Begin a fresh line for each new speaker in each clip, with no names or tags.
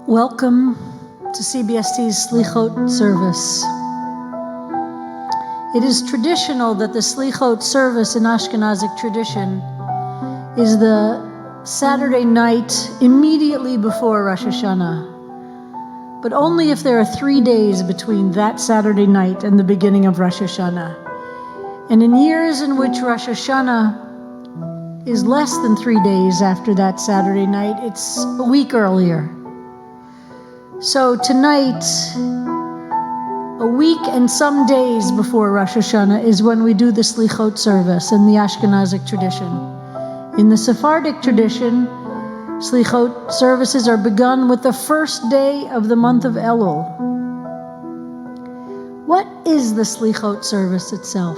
Welcome to CBST's Slichot service. It is traditional that the Slichot service in Ashkenazic tradition is the Saturday night immediately before Rosh Hashanah, but only if there are 3 days between that Saturday night and the beginning of Rosh Hashanah. And in years in which Rosh Hashanah is less than 3 days after that Saturday night, it's a week earlier. So tonight, a week and some days before Rosh Hashanah is when we do the Slichot service in the Ashkenazic tradition. In the Sephardic tradition, Slichot services are begun with the first day of the month of Elul. What is the Slichot service itself?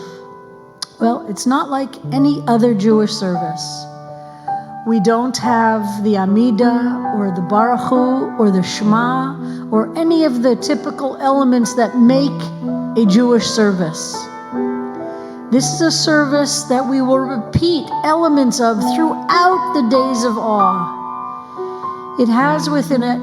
Well, it's not like any other Jewish service. We don't have the Amidah or the Baruch Hu or the Shema or any of the typical elements that make a Jewish service. This is a service that we will repeat elements of throughout the days of awe. It has within it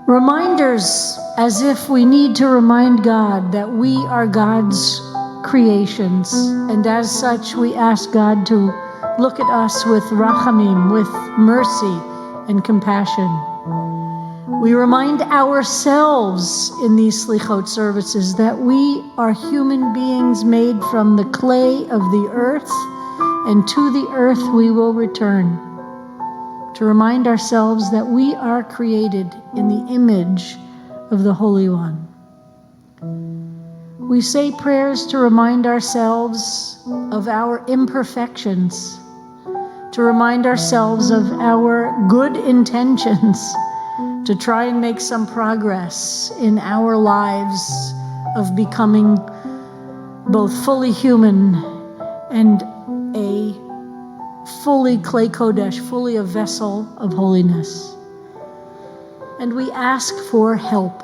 reminders, as if we need to remind God that we are God's creations, and as such we ask God to look at us with rachamim, with mercy and compassion. We remind ourselves in these Slichot services that we are human beings made from the clay of the earth, and to the earth we will return. To remind ourselves that we are created in the image of the Holy One. We say prayers to remind ourselves of our imperfections, to remind ourselves of our good intentions, to try and make some progress in our lives of becoming both fully human and a fully Klei Kodesh, fully a vessel of holiness. And we ask for help.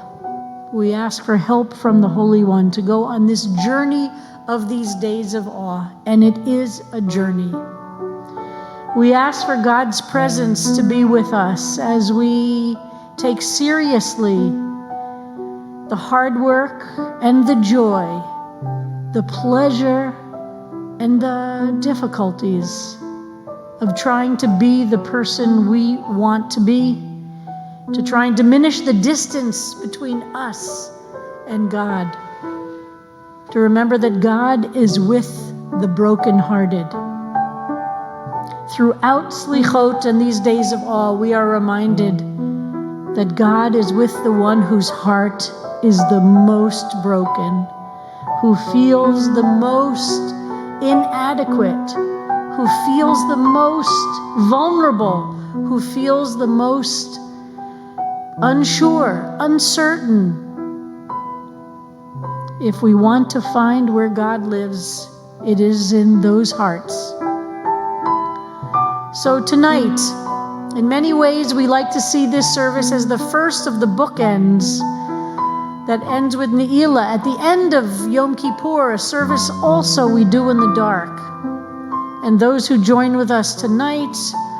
We ask for help from the Holy One to go on this journey of these days of awe, and it is a journey. We ask for God's presence to be with us as we take seriously the hard work and the joy, the pleasure and the difficulties of trying to be the person we want to be to try and diminish the distance between us and God, to remember that God is with the brokenhearted. Throughout Slichot and these days of awe, we are reminded that God is with the one whose heart is the most broken, who feels the most inadequate, who feels the most vulnerable, who feels the most unsure, uncertain. If we want to find where God lives, it is in those hearts. So tonight, in many ways, we like to see this service as the first of the bookends that ends with Ne'ilah. At the end of Yom Kippur, a service also we do in the dark. And those who join with us tonight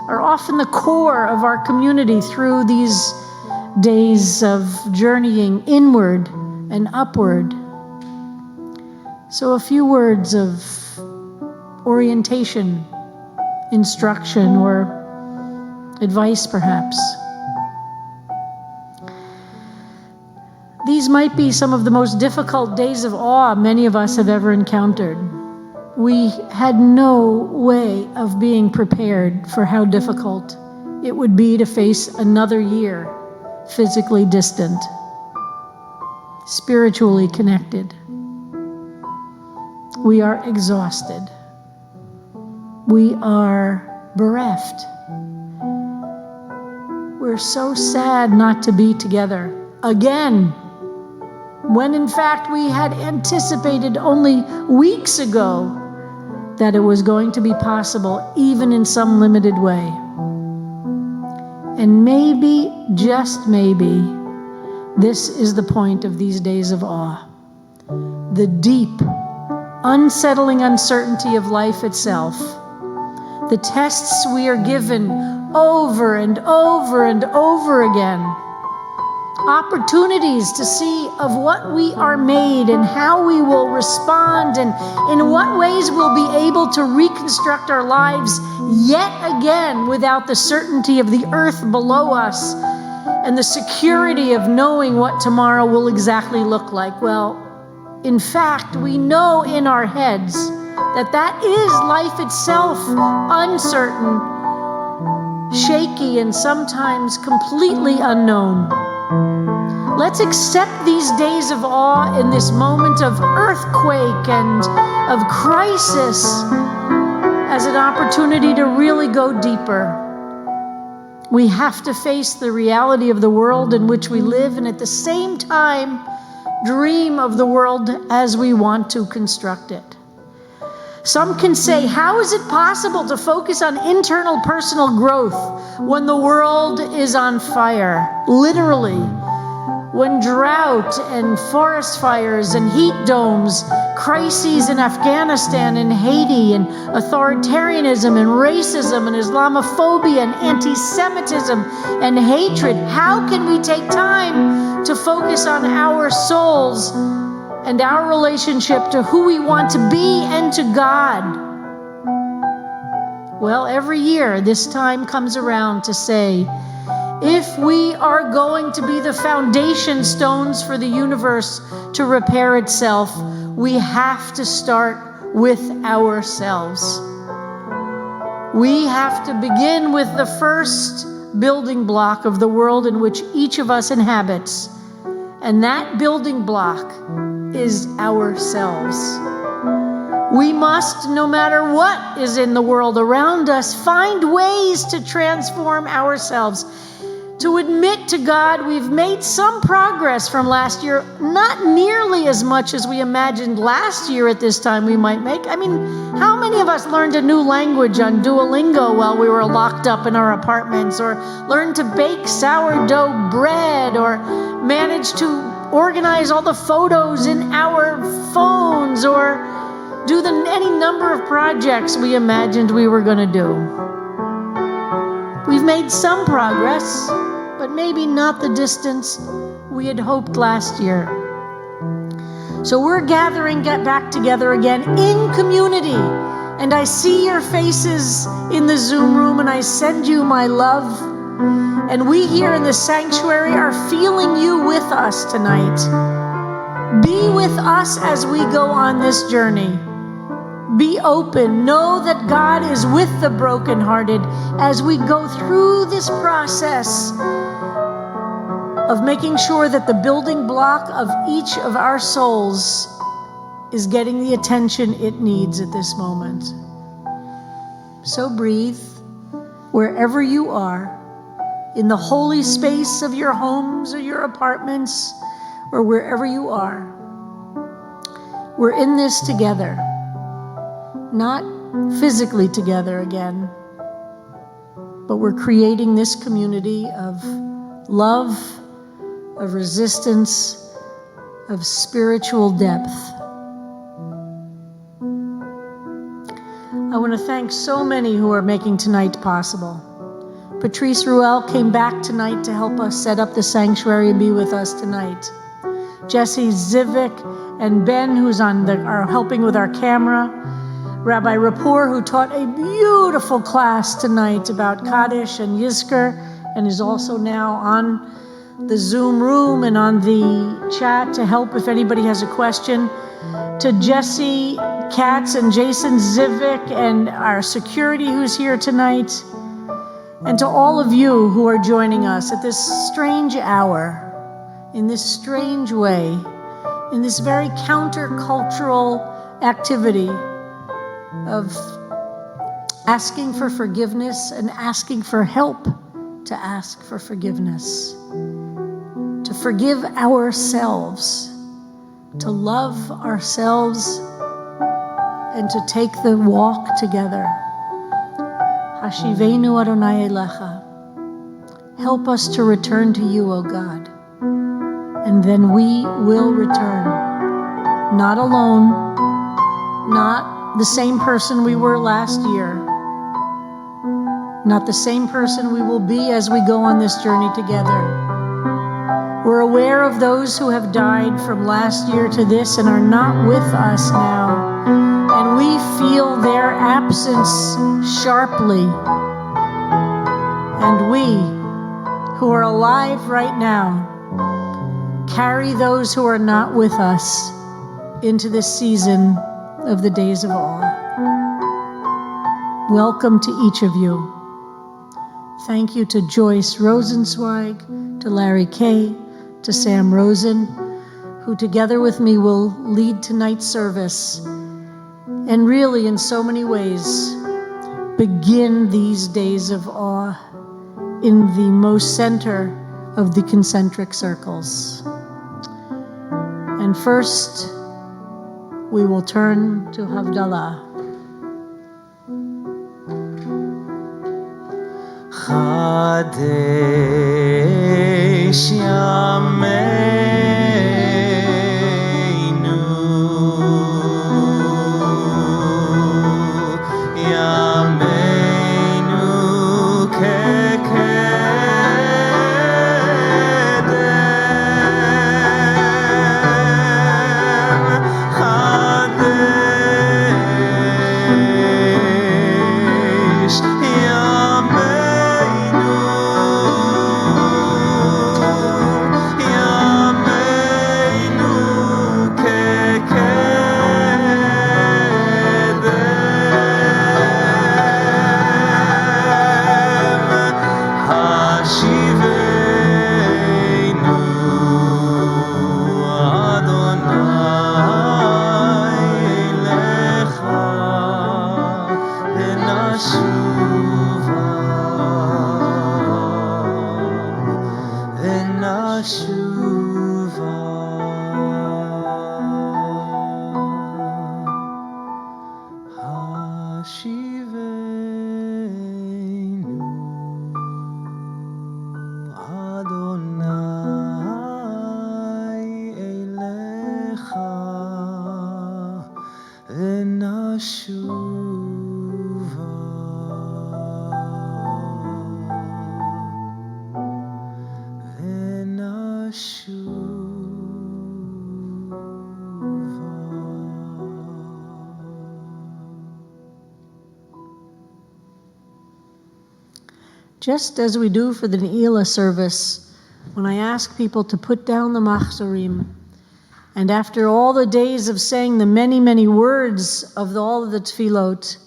are often the core of our community through these days of journeying inward and upward. So a few words of orientation, instruction, or advice perhaps. These might be some of the most difficult days of awe many of us have ever encountered. We had no way of being prepared for how difficult it would be to face another year physically distant, spiritually connected. We are exhausted. We are bereft. We're so sad not to be together again, when in fact we had anticipated only weeks ago that it was going to be possible, even in some limited way. And maybe, just maybe, this is the point of these days of awe. The deep, unsettling uncertainty of life itself. The tests we are given over and over and over again. Opportunities to see of what we are made and how we will respond and in what ways we'll be able to reconstruct our lives yet again without the certainty of the earth below us and the security of knowing what tomorrow will exactly look like. Well, in fact, we know in our heads that that is life itself, uncertain, shaky, and sometimes completely unknown. Let's accept these days of awe in this moment of earthquake and of crisis as an opportunity to really go deeper. We have to face the reality of the world in which we live and at the same time dream of the world as we want to construct it. Some can say, how is it possible to focus on internal personal growth when the world is on fire? Literally, when drought and forest fires and heat domes, crises in Afghanistan and Haiti, and authoritarianism and racism and Islamophobia and anti-Semitism and hatred, how can we take time to focus on our souls and our relationship to who we want to be and to God? Well, every year this time comes around to say, if we are going to be the foundation stones for the universe to repair itself, we have to start with ourselves. We have to begin with the first building block of the world in which each of us inhabits. And that building block is ourselves. We must, no matter what is in the world around us, find ways to transform ourselves, to admit to God we've made some progress from last year, not nearly as much as we imagined last year at this time we might make. I mean, how many of us learned a new language on Duolingo while we were locked up in our apartments, or learned to bake sourdough bread, or managed to organize all the photos in our phones, or do any number of projects we imagined we were going to do? We've made some progress, but maybe not the distance we had hoped last year. So we're gathering, get back together again in community. And I see your faces in the Zoom room, and I send you my love. And we here in the sanctuary are feeling you with us tonight. Be with us as we go on this journey. Be open. Know that God is with the brokenhearted as we go through this process of making sure that the building block of each of our souls is getting the attention it needs at this moment. So breathe wherever you are, in the holy space of your homes or your apartments or wherever you are. We're in this together, not physically together again, but we're creating this community of love, of resistance, of spiritual depth. I want to thank so many who are making tonight possible. Patrice Ruel came back tonight to help us set up the sanctuary and be with us tonight. Jesse Zivik and Ben, who's are helping with our camera. Rabbi Rapport, who taught a beautiful class tonight about Kaddish and Yizkor, and is also now on the Zoom room and on the chat to help if anybody has a question. To Jesse Katz and Jason Zivik and our security who's here tonight. And to all of you who are joining us at this strange hour, in this strange way, in this very countercultural activity of asking for forgiveness and asking for help to ask for forgiveness, to forgive ourselves, to love ourselves, and to take the walk together. Hashivenu Adonai Elecha. Help us to return to you, O God, and then we will return. Not alone, not the same person we were last year, not the same person we will be as we go on this journey together. We're aware of those who have died from last year to this and are not with us now. And we feel their absence sharply. And we, who are alive right now, carry those who are not with us into this season of the days of awe. Welcome to each of you. Thank you to Joyce Rosenzweig, to Larry Kay, to Sam Rosen, who together with me will lead tonight's service and really in so many ways begin these days of awe in the most center of the concentric circles. And first, we will turn to Havdalah.
Chadesh Yameinu, Yameinu kekedem, Chadesh Yameinu.
just as we do for the Ne'ilah service, when I ask people to put down the machzorim, and after all the days of saying the many, many words of all of the tefillot,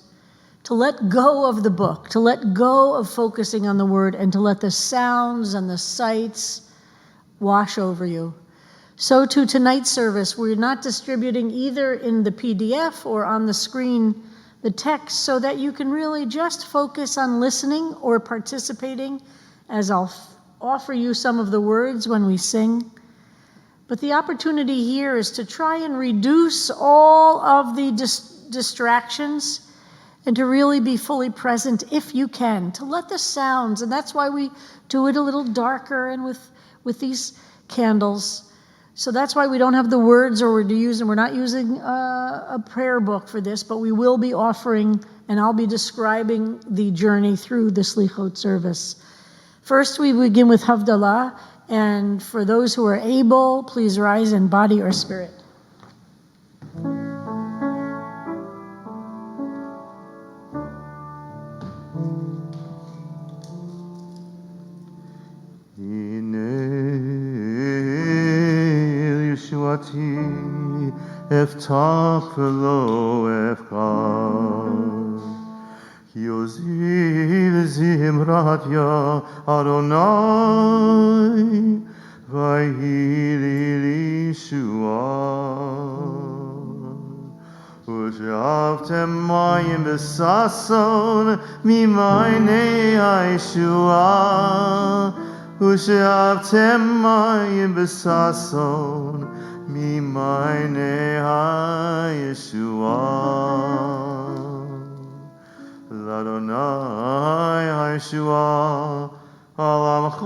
to let go of the book, to let go of focusing on the word, and to let the sounds and the sights wash over you. So too tonight's service, we're not distributing either in the PDF or on the screen the text, so that you can really just focus on listening or participating, as I'll offer you some of the words when we sing. But the opportunity here is to try and reduce all of the distractions and to really be fully present if you can, to let the sounds, and that's why we do it a little darker and with these candles. So that's why we don't have the words, or we're not using a prayer book for this, but we will be offering, and I'll be describing the journey through the Slichot service. First, we begin with Havdalah, and for those who are able, please rise in body or spirit.
Eftach v'lo efchad, ki oziv zimratya Adonai, vayhi li Yeshua. U'shavtem mayim b'sason mimaynei ha'Yeshua. U'shavtem mayim b'sason mimaynei ha'Yeshua. L'Adonai ha'Yeshua, alamcha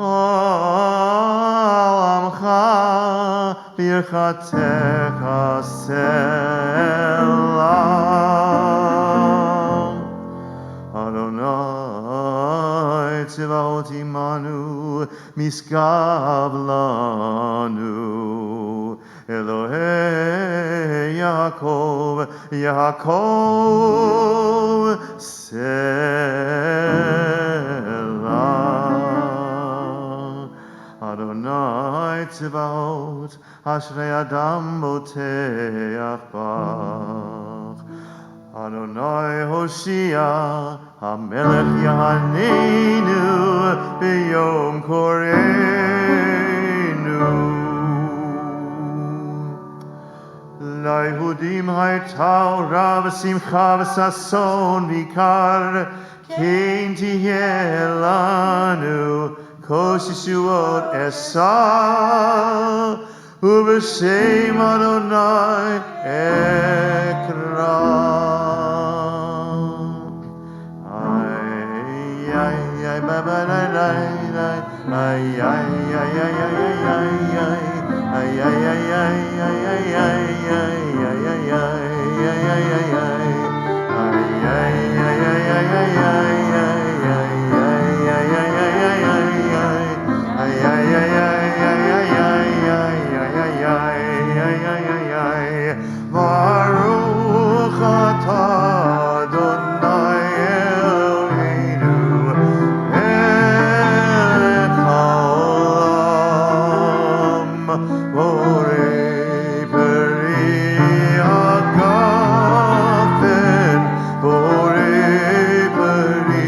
birchatecha selah. Adonai tziva'ot imanu, miskav lanu. Elohei Yaakov, Yaakov Selah. Adonai Tziva'ot, Ashrei Adam boteach bach. Adonai Hoshia, HaMelech Yahaneinu, B'yom Koreinu. L'Yehudim hayta ora v'simcha v'sason v'ikar, kein tihyeh lanu kosh yeshuot esah, u'b'shem Adonai ekra. Ay, ay, ay, ba, ba, la, la, la. Ay, ay, ay, ay, ay, ay, ay, ay. Ay, ay, ay, ay, ay, ay, ay, ay, ay, ay, Baruch atah Adonai Eloheinu melech haolam, borei peri hagafen, borei peri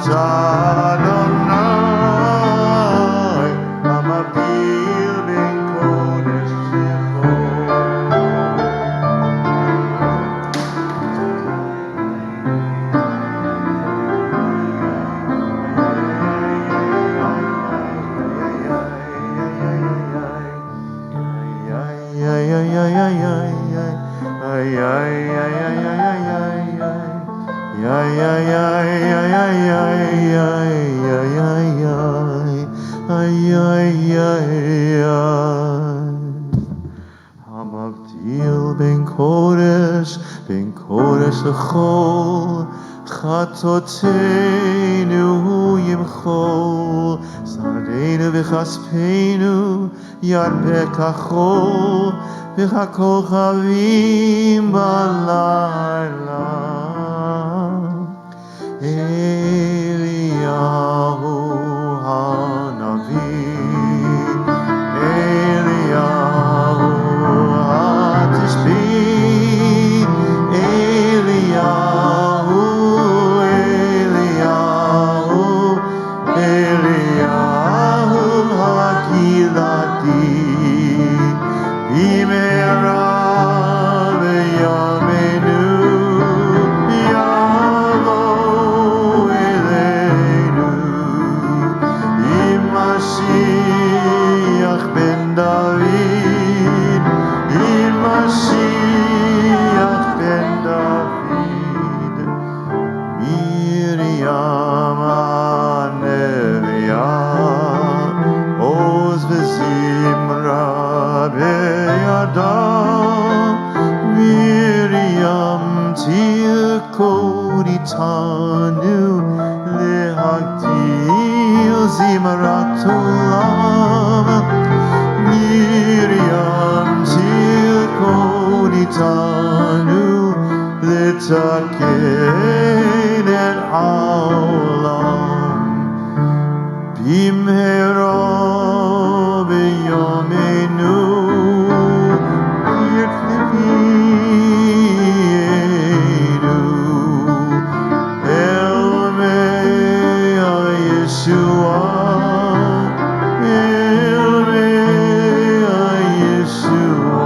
Adonai, המבדיל בין קודש המבדיל בין קודש לחול, חטאותינו ימחול, שרינו וכספנו ירבה כחול, וככוכבים בלילה. אליהו הנביא, אליהו התשבית, אליהו הגלעדי, במהרה בימינו יבוא אלינו, עם משיח בן דוד, עם משיח בן דוד. מרים הנביאה, עוז וזמרה בידה, מרים תרקוד איתנו, להגדיל זמרת עולם. מרים תרקוד איתנו, לתקן את העולם. במהרה בימינו יתלווינו אל מי הישועה, אל מי הישועה.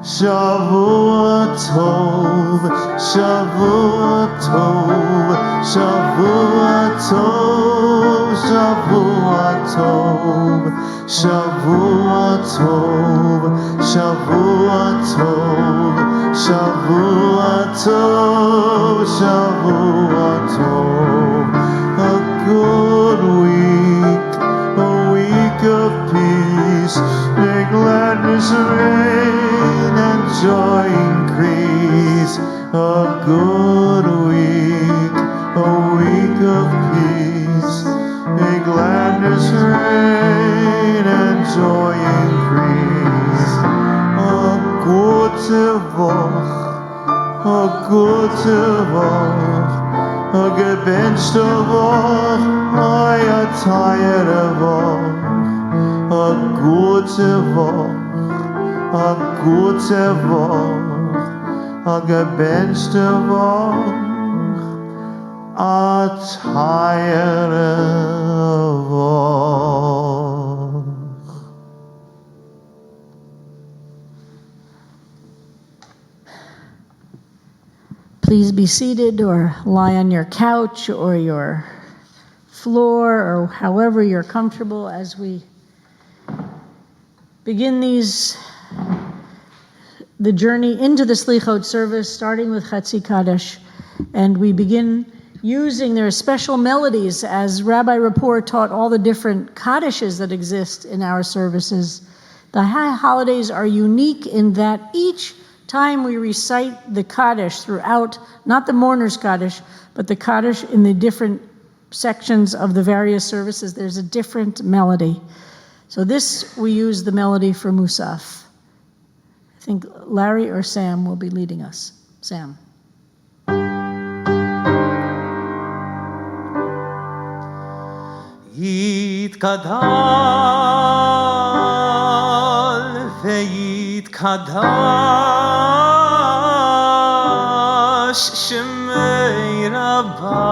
שבוע טוב, שבוע טוב, שבוע טוב, שבוע טוב, שבוע טוב, שבוע טוב, שבוע טוב, שבוע טוב. A good week, a week of peace, may gladness reign and joy increase. A good week, a week of peace, may gladness reign and joy increase. A gute Woche, a gute Woche, a gebenchte Woche, a tired Woche. A gute Woche, a gute Woche, a gebenchte Woche, a tired Woche.
Please be seated or lie on your couch or your floor or however you're comfortable as we begin the journey into the Slichot service, starting with Chatzi Kaddish. And we begin using their special melodies, as Rabbi Rapport taught all the different Kaddishes that exist in our services. The holidays are unique in that each time we recite the Kaddish throughout, not the mourner's Kaddish, but the Kaddish in the different sections of the various services, there's a different melody. So this, we use the melody for Musaf. I think Larry or Sam will be leading us. Sam.
יתגדל ויתקדש שמי רבה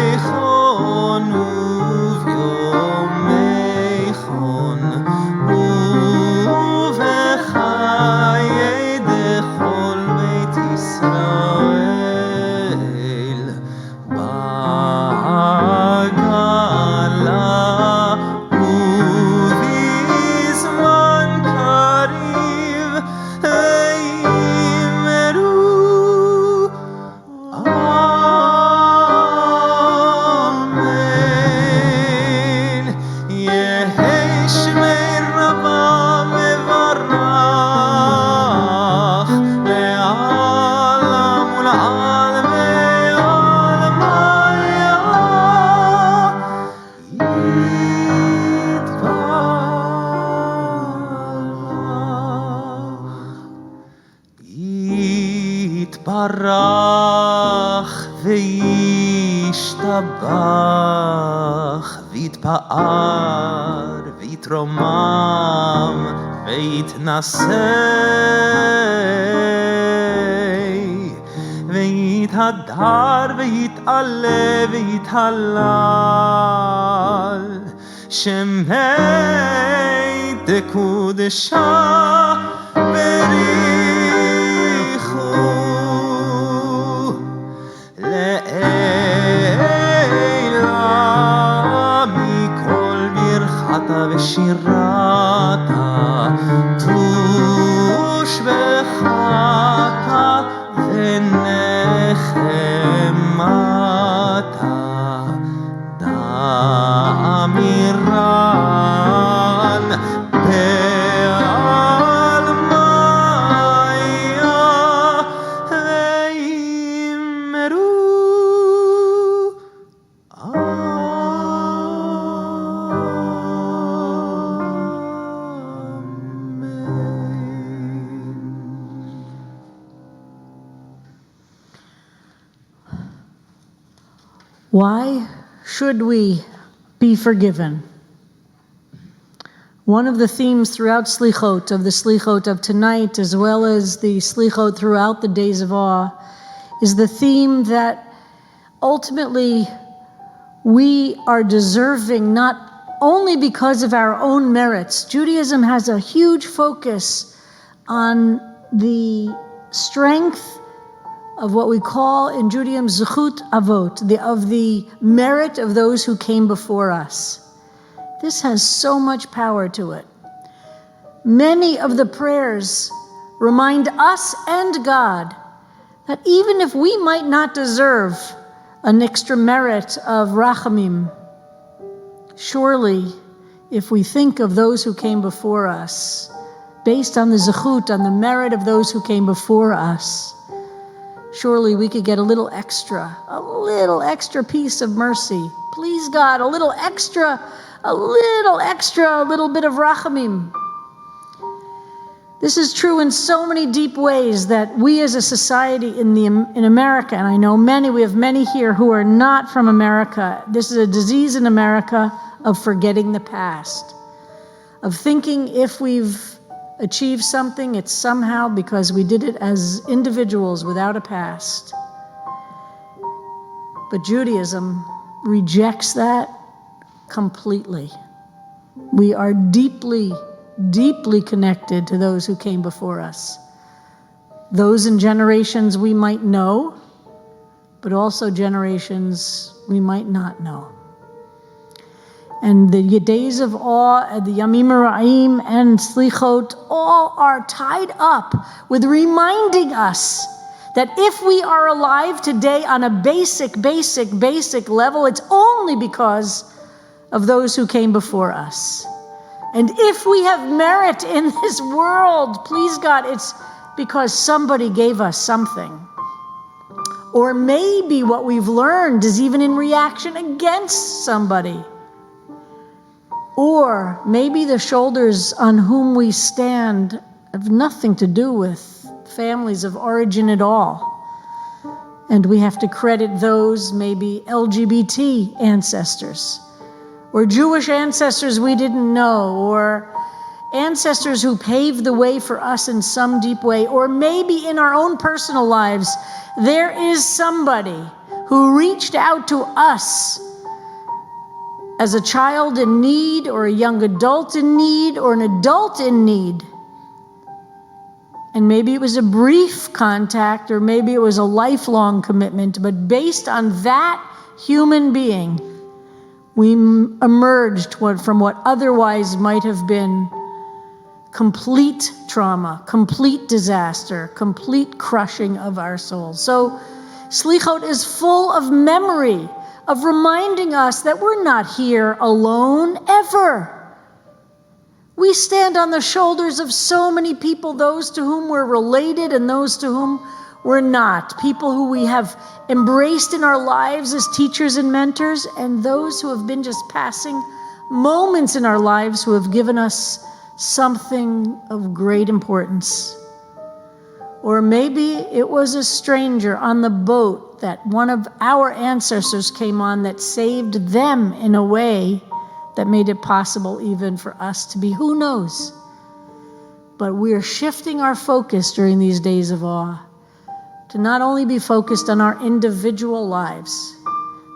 בחייכון וביומייכון ובחיי דכל בית ישראל בעגלה ובזמן קריב ויאמרו אמן. יהי שמי רבה מברך לעולם ולעלמי עלמיה יתברך וישתבח ויתפאר ויתרומם ויתנשא ויתהדר ויתעלה ויתהלל שמי דקודשה בריחו לעילה מכל ברכתה ושירתה תושבחתה ונחמתה דאמירן בעלמיה ויאמרו
Why should we be forgiven? One of the themes throughout Slichot, of the Slichot of tonight, as well as the Slichot throughout the days of awe, is the theme that ultimately we are deserving not only because of our own merits. Judaism has a huge focus on the strength of what we call in Judaism zechut avot, of the merit of those who came before us. This has so much power to it. Many of the prayers remind us and God that even if we might not deserve an extra merit of rachamim, surely if we think of those who came before us, based on the zechut, on the merit of those who came before us, surely we could get a little extra piece of mercy. Please God, a little bit of rachamim. This is true in so many deep ways that we as a society in America, and I know we have many here who are not from America. This is a disease in America of forgetting the past, of thinking if we've achieved something, it's somehow because we did it as individuals without a past. But Judaism rejects that completely. We are deeply, deeply connected to those who came before us. Those in generations we might know, but also generations we might not know. And the days of awe, the Yamim Ra'im and Slichot, all are tied up with reminding us that if we are alive today on a basic level, it's only because of those who came before us. And if we have merit in this world, please God, it's because somebody gave us something. Or maybe what we've learned is even in reaction against somebody. Or maybe the shoulders on whom we stand have nothing to do with families of origin at all. And we have to credit those maybe LGBT ancestors, or Jewish ancestors we didn't know, or ancestors who paved the way for us in some deep way, or maybe in our own personal lives, there is somebody who reached out to us as a child in need, or a young adult in need, or an adult in need. And maybe it was a brief contact, or maybe it was a lifelong commitment, but based on that human being, we emerged from what otherwise might have been complete trauma, complete disaster, complete crushing of our souls. So Slichot is full of memory, of reminding us that we're not here alone, ever. We stand on the shoulders of so many people, those to whom we're related and those to whom we're not, people who we have embraced in our lives as teachers and mentors, and those who have been just passing moments in our lives who have given us something of great importance. Or maybe it was a stranger on the boat that one of our ancestors came on that saved them in a way that made it possible even for us to be, who knows? But we're shifting our focus during these days of awe to not only be focused on our individual lives,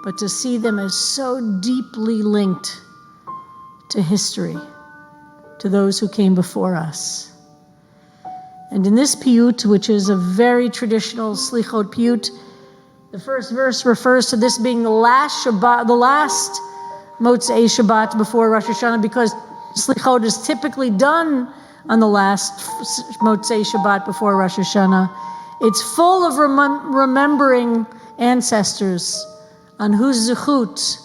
but to see them as so deeply linked to history, to those who came before us. And in this piyut, which is a very traditional Slichot piyut, the first verse refers to this being the last Shabbat, the last Motzei Shabbat before Rosh Hashanah, because Slichot is typically done on the last Motzei Shabbat before Rosh Hashanah. It's full of remembering ancestors on whose zechut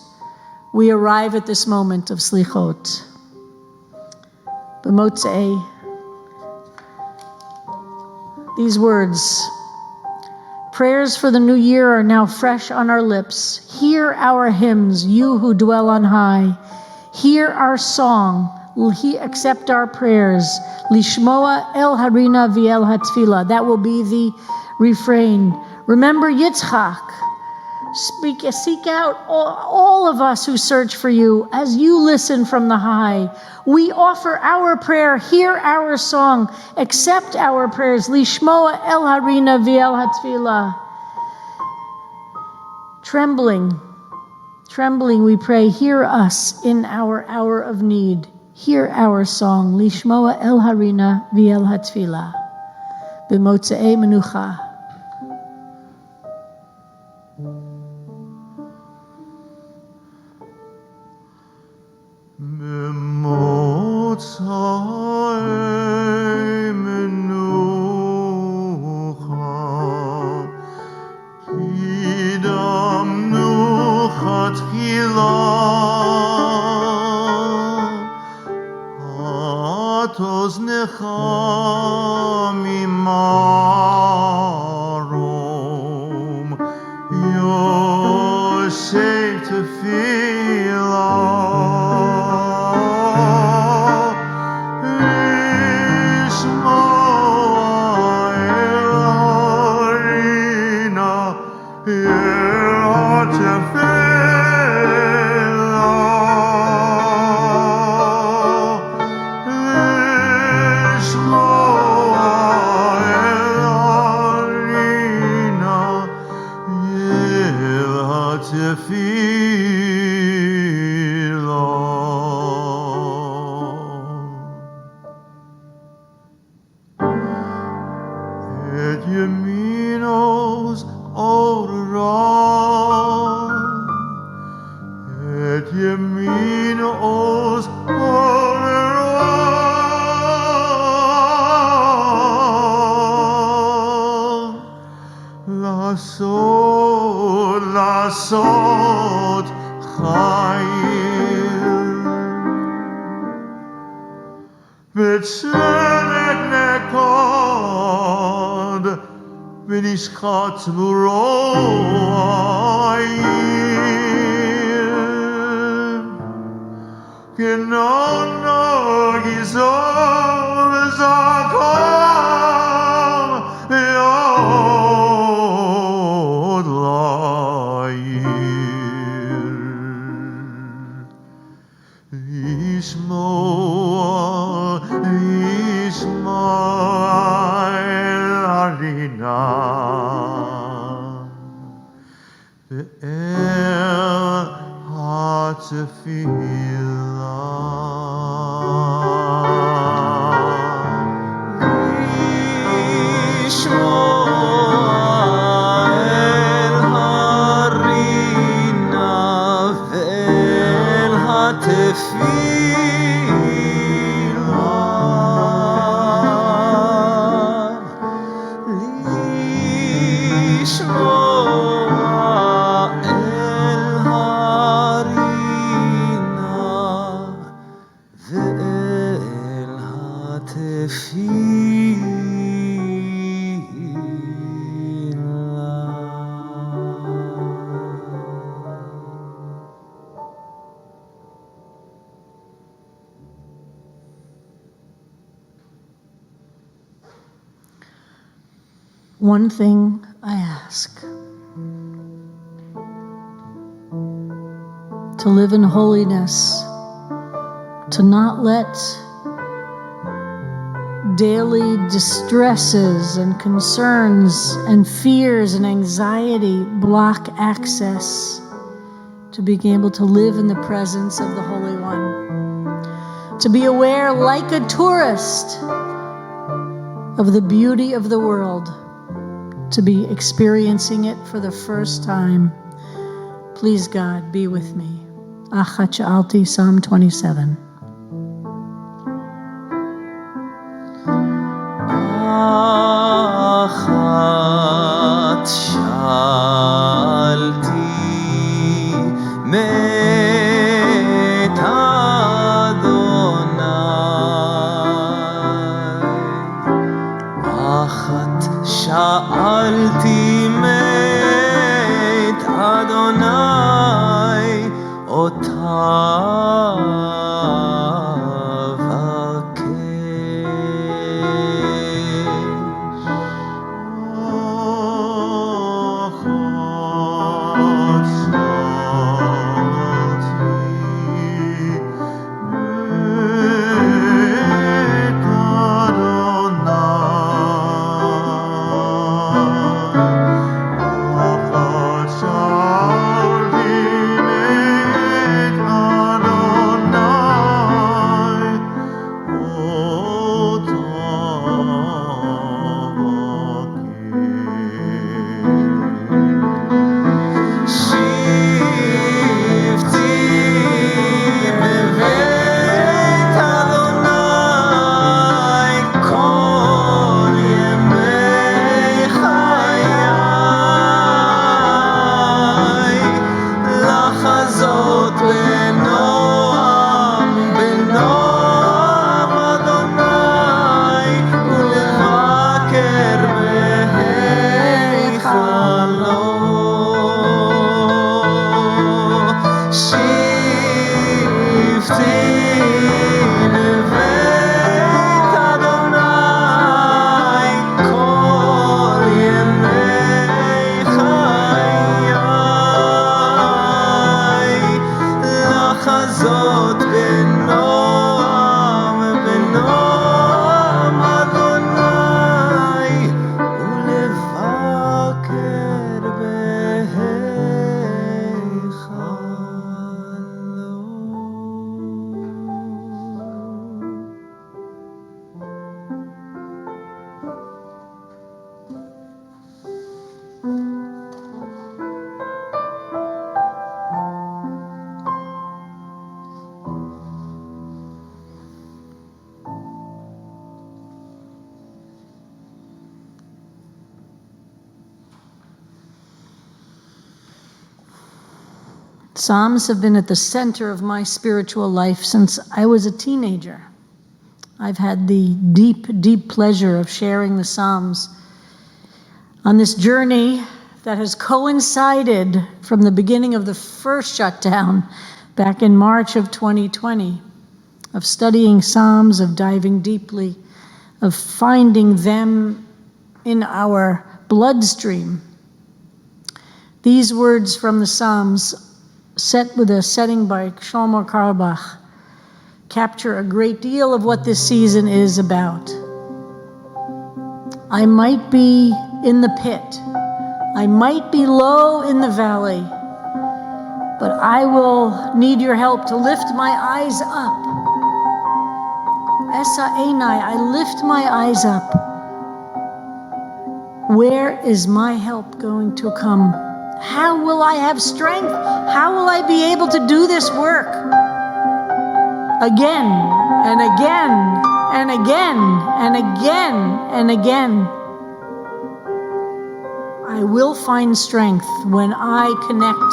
we arrive at this moment of Slichot. B'Motzei, these words, prayers for the new year are now fresh on our lips. Hear our hymns, you who dwell on high. Hear our song, accept our prayers. Lishmoa el harina v'el hatfila. That will be the refrain. Remember Yitzchak. Seek out all of us who search for you as you listen from the high. We offer our prayer, hear our song, accept our prayers. Lishmoa el harina v'el hatfila. Trembling, we pray, hear us in our hour of need. Hear our song, Lishmoa el harina v'el hatfila. B'motzei menucha.
B'motzei menucha, kidamnu chatchila, atoznecha mimarom, Yosef tefillah. לעשות חיל וצדק נקוד ונשחט צבורו העיר כנונו גזור וזעקום ועוד לעיר לשמוע
One thing I ask, to live in holiness, to not let daily distresses and concerns and fears and anxiety block access to being able to live in the presence of the Holy One, to be aware like a tourist of the beauty of the world, to be experiencing it for the first time. Please, God, be with me. Achat Sha'alti, Psalm 27.
Achat Sha'alti met Adonai. Achat Sha'alti met Adonai, אותה
Psalms have been at the center of my spiritual life since I was a teenager. I've had the deep, deep pleasure of sharing the Psalms on this journey that has coincided from the beginning of the first shutdown back in March of 2020, of studying Psalms, of diving deeply, of finding them in our bloodstream. These words from the Psalms, set with a setting by Shlomo Carlebach, capture a great deal of what this season is about. I might be in the pit, I might be low in the valley, but I will need your help to lift my eyes up. Esa einai, I lift my eyes up. Where is my help going to come? How will I have strength? How will I be able to do this work? Again and again and again and again and again. I will find strength when I connect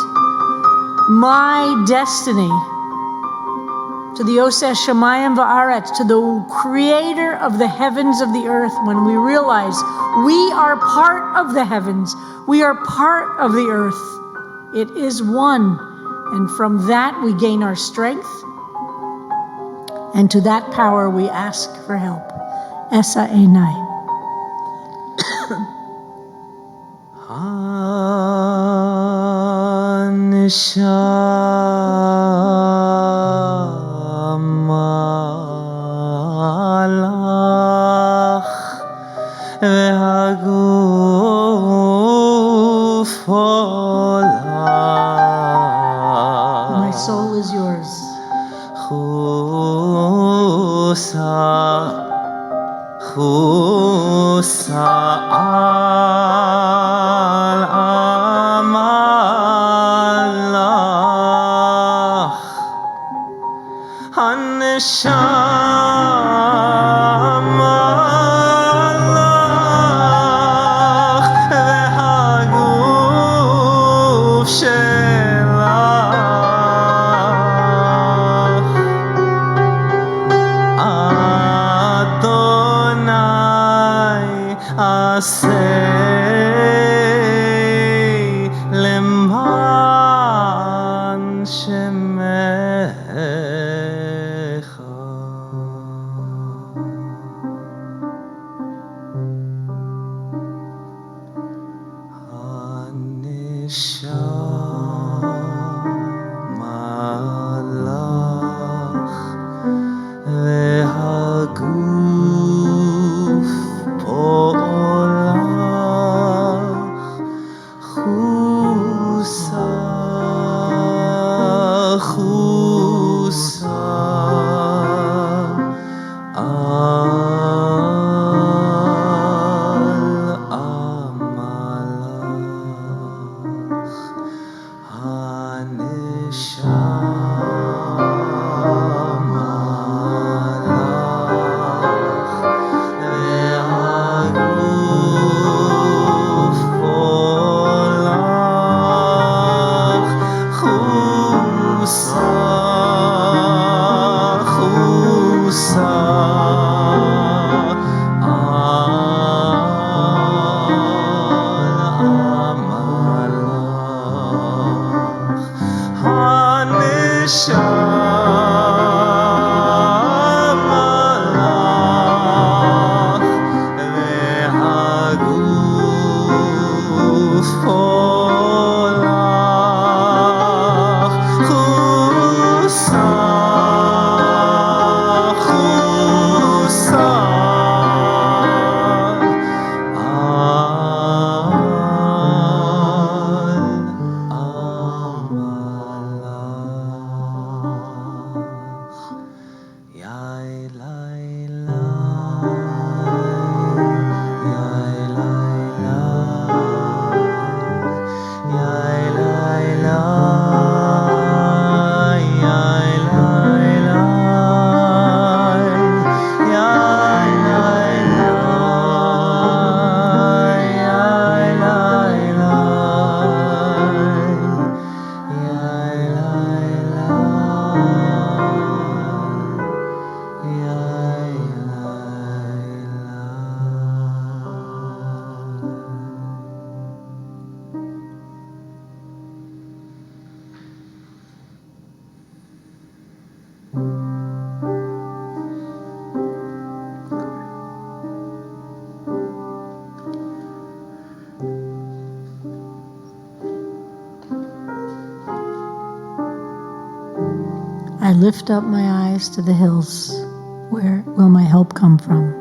my destiny to the Oseh Shamayim Va'aretz, to the creator of the heavens of the earth, when we realize we are part of the heavens, we are part of the earth. It is one, and from that we gain our strength, and to that power we ask for help. Esa einai. My soul is yours. I lift up my eyes to the hills. Where will my help come from?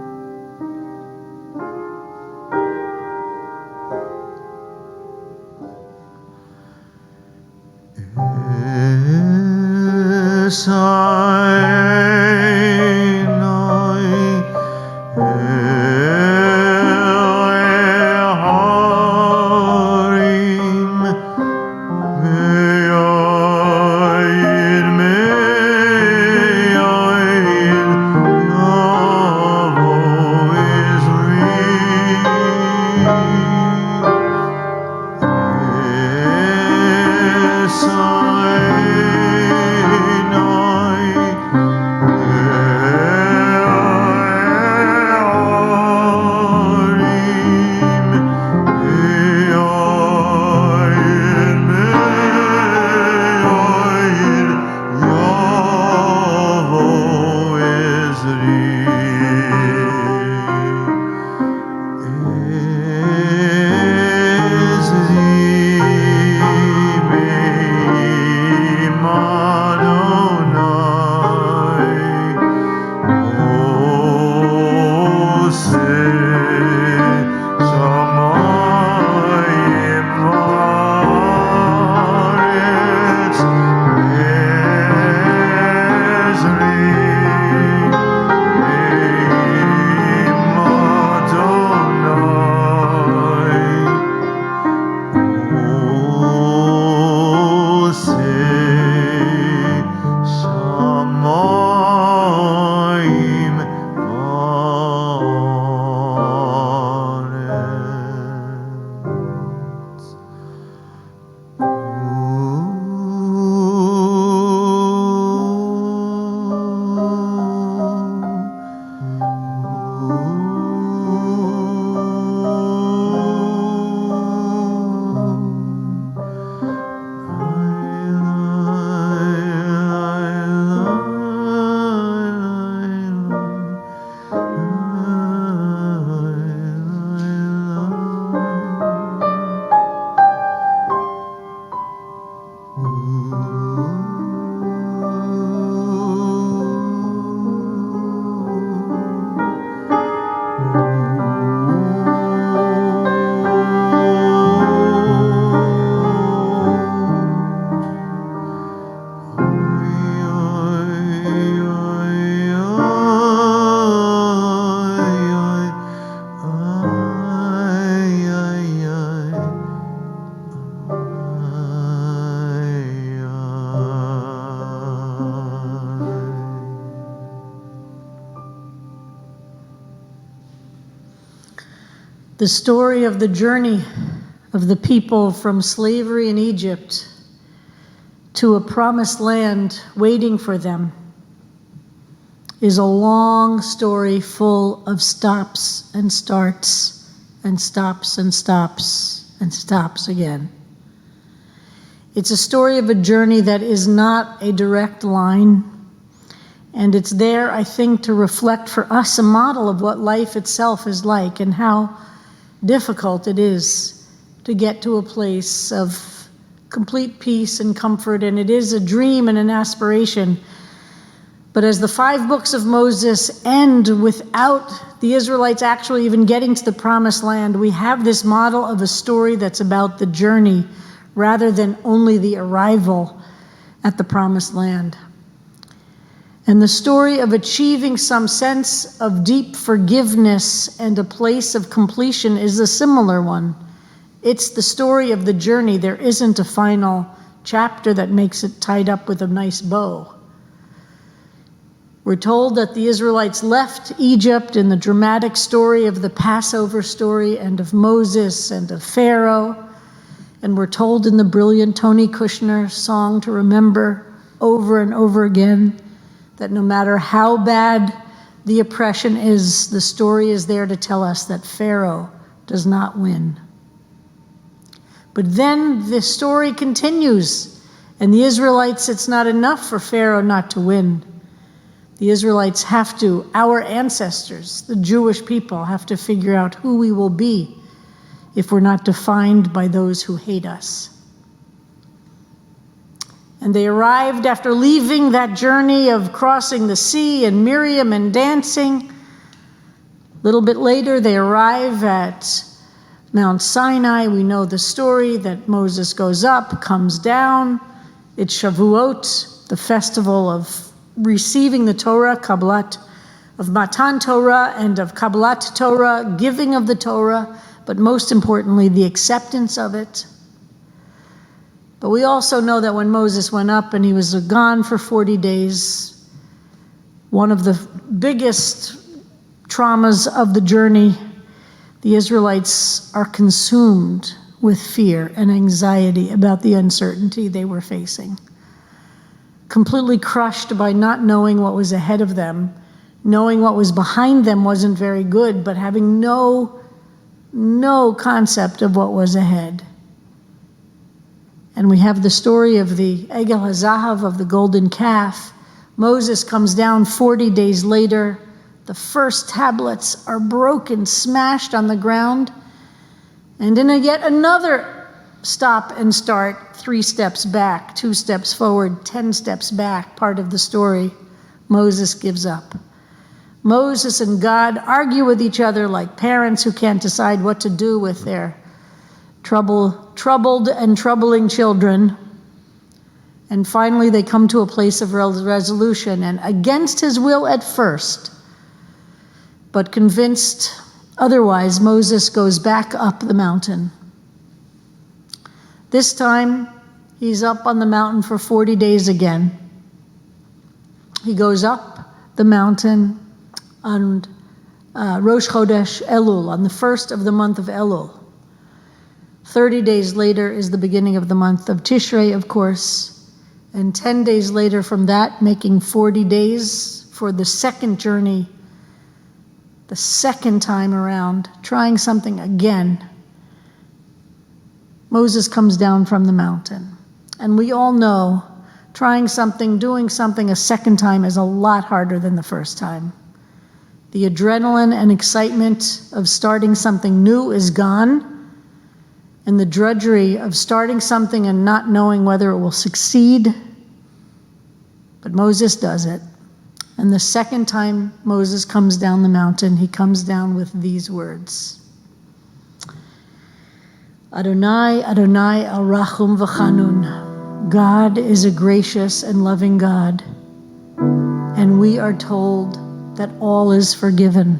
The story of the journey of the people from slavery in Egypt to a promised land waiting for them is a long story full of stops and starts and stops and stops and stops again. It's a story of a journey that is not a direct line, and it's there, I think, to reflect for us a model of what life itself is like and how difficult it is to get to a place of complete peace and comfort, and it is a dream and an aspiration. But as the 5 books of Moses end without the Israelites actually even getting to the promised land, we have this model of a story that's about the journey rather than only the arrival at the promised land. And the story of achieving some sense of deep forgiveness and a place of completion is a similar one. It's the story of the journey. There isn't a final chapter that makes it tied up with a nice bow. We're told that the Israelites left Egypt in the dramatic story of the Passover story and of Moses and of Pharaoh. And we're told in the brilliant Tony Kushner song to remember over and over again that no matter how bad the oppression is, the story is there to tell us that Pharaoh does not win. But then the story continues, and the Israelites, it's not enough for Pharaoh not to win. The Israelites have to, our ancestors, the Jewish people, have to figure out who we will be if we're not defined by those who hate us. And they arrived after leaving that journey of crossing the sea and Miriam and dancing. A little bit later, they arrive at Mount Sinai. We know the story that Moses goes up, comes down. It's Shavuot. the festival of receiving the Torah, Kabbalat, of Matan Torah and of Kabbalat Torah, giving of the Torah, but most importantly, the acceptance of it. But we also know that when Moses went up and he was gone for 40 days, one of the biggest traumas of the journey, the Israelites are consumed with fear and anxiety about the uncertainty they were facing. Completely crushed by not knowing what was ahead of them, knowing what was behind them wasn't very good, but having no concept of what was ahead. And we have the story of the Egel HaZahav, of the golden calf. Moses comes down 40 days later. The first tablets are broken, smashed on the ground. And in yet another stop and start, 3 steps back, 2 steps forward, 10 steps back, part of the story, Moses gives up. Moses and God argue with each other like parents who can't decide what to do with their troubled and troubling children. And finally, they come to a place of resolution, and against his will at first, but convinced otherwise, Moses goes back up the mountain. This time, he's up on the mountain for 40 days again. He goes up the mountain on Rosh Chodesh Elul, on the first of the month of Elul. 30 days later is the beginning of the month of Tishrei, of course, and 10 days later from that, making 40 days for the second journey, the second time around, trying something again. Moses comes down from the mountain. And we all know trying something, doing something a second time is a lot harder than the first time. The adrenaline and excitement of starting something new is gone, and the drudgery of starting something and not knowing whether it will succeed. But Moses does it. And the second time Moses comes down the mountain, he comes down with these words. Adonai, Adonai, al Rachum v'chanun. God is a gracious and loving God. And we are told that all is forgiven.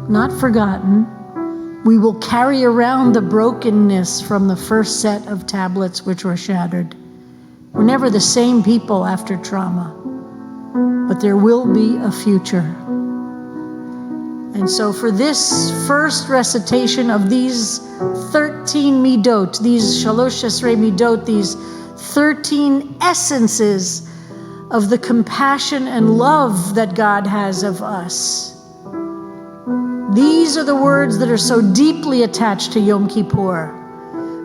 Not forgotten. We will carry around the brokenness from the first set of tablets which were shattered. We're never the same people after trauma, but there will be a future. And so for this first recitation of these 13 midot, these shalosh esrei midot, these 13 essences of the compassion and love that God has of us, these are the words that are so deeply attached to Yom Kippur,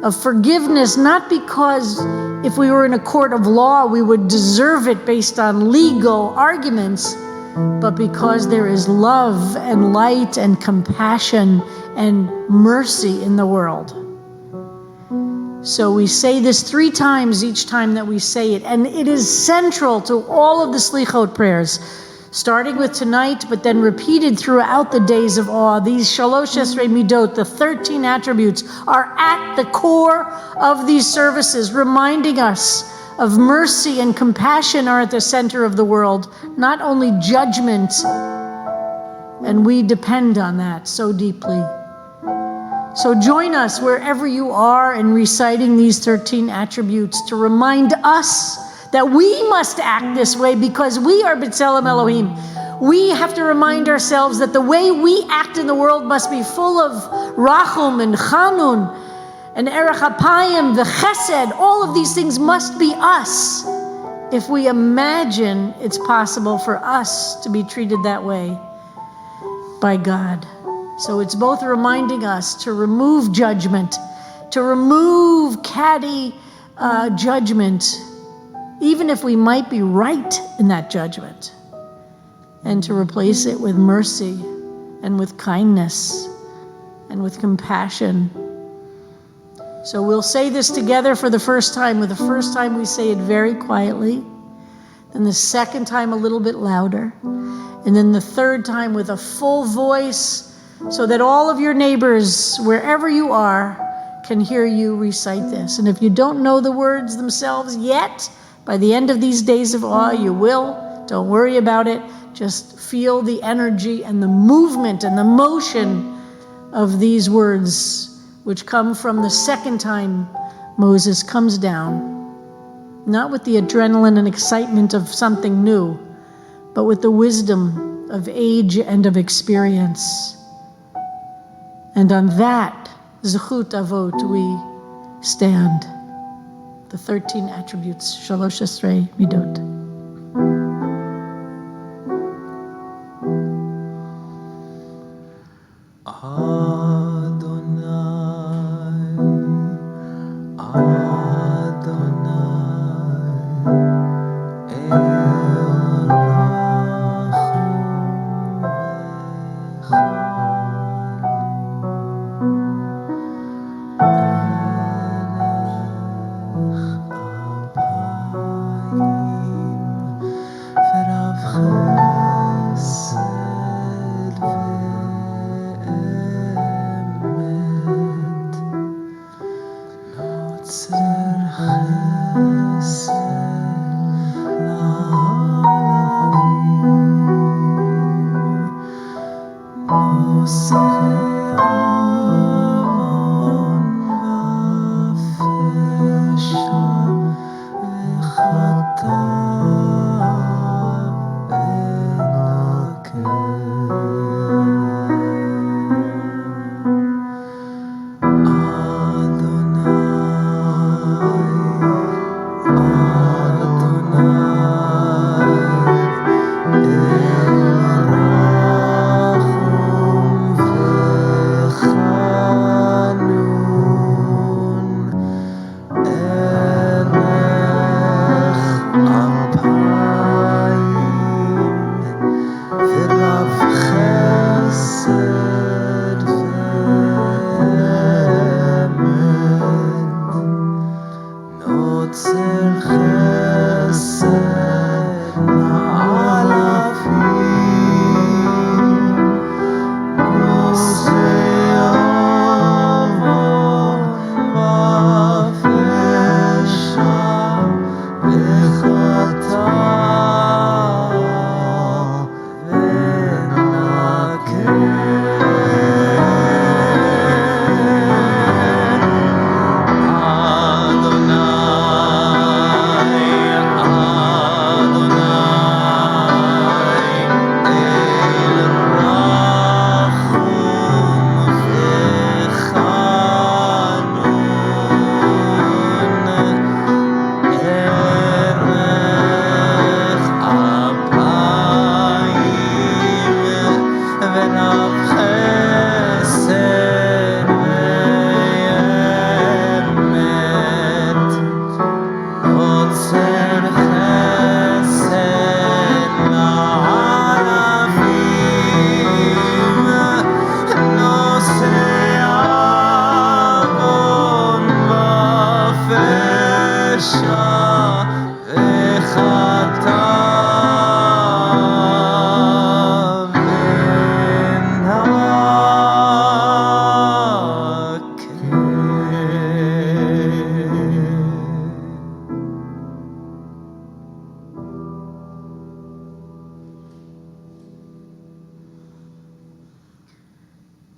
of forgiveness, not because if we were in a court of law we would deserve it based on legal arguments, but because there is love and light and compassion and mercy in the world. So we say this 3 times each time that we say it, and it is central to all of the Slichot prayers, starting with tonight, but then repeated throughout the days of awe. These shalosh esrei midot, the 13 attributes, are at the core of these services, reminding us of mercy and compassion are at the center of the world, not only judgment, and we depend on that so deeply. So join us wherever you are in reciting these 13 attributes to remind us that we must act this way because we are B'Tselem Elohim. We have to remind ourselves that the way we act in the world must be full of Rachum and Chanun and Erech HaPayim, the Chesed. All of these things must be us if we imagine it's possible for us to be treated that way by God. So it's both reminding us to remove judgment, to remove catty judgment, even if we might be right in that judgment, and to replace it with mercy and with kindness and with compassion. So we'll say this together for the first time. With the first time we say it very quietly, then the second time a little bit louder, and then the third time with a full voice so that all of your neighbors, wherever you are, can hear you recite this. And if you don't know the words themselves yet, By the end of these days of awe, you will. Don't worry about it. Just feel the energy and the movement and the motion of these words, which come from the second time Moses comes down. Not with the adrenaline and excitement of something new, but with the wisdom of age and of experience. And on that Zechut Avot we stand. The 13 attributes, Shalosh Esrei Midot.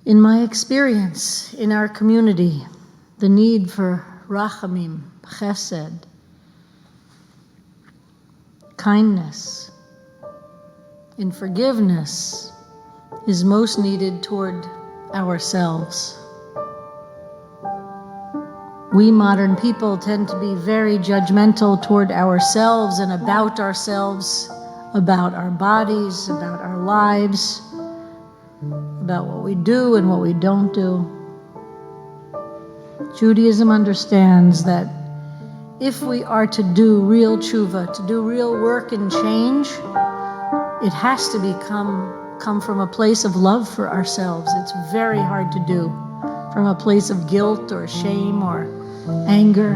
In my experience in our community, the need for rachamim, chesed, kindness, and forgiveness is most needed toward ourselves. We modern people tend to be very judgmental toward ourselves and about ourselves, about our bodies, about our lives, about what we do and what we don't do. Judaism understands that if we are to do real teshuvah, to do real work and change, it has to come from a place of love for ourselves. It's very hard to do from a place of guilt or shame or anger.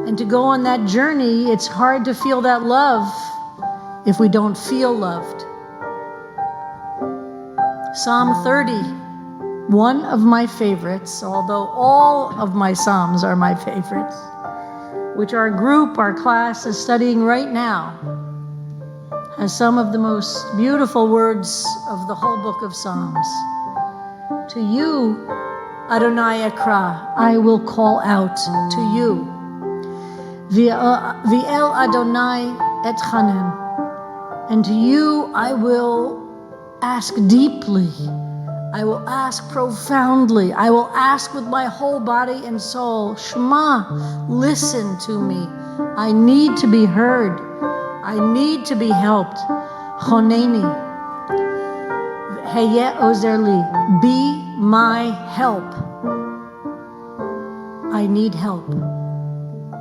And to go on that journey, it's hard to feel that love if we don't feel loved. Psalm 30, one of my favorites, although all of my Psalms are my favorites, which our group, our class is studying right now, has some of the most beautiful words of the whole book of Psalms. To you, Adonai Ekra, I will call out to you. V'el Adonai etchanen, and to you I will ask deeply. I will ask profoundly. I will ask with my whole body and soul. Shema, listen to me. I need to be heard. I need to be helped. Choneni, heye ozer li, be my help. I need help.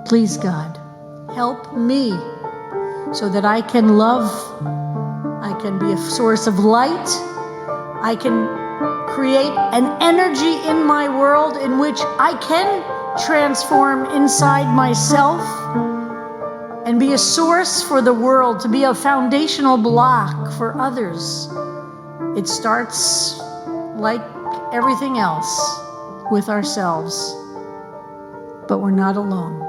Please, God, help me so that I can love, I can be a source of light, I can create an energy in my world in which I can transform inside myself and be a source for the world, to be a foundational block for others. It starts, like everything else, with ourselves, but we're not alone.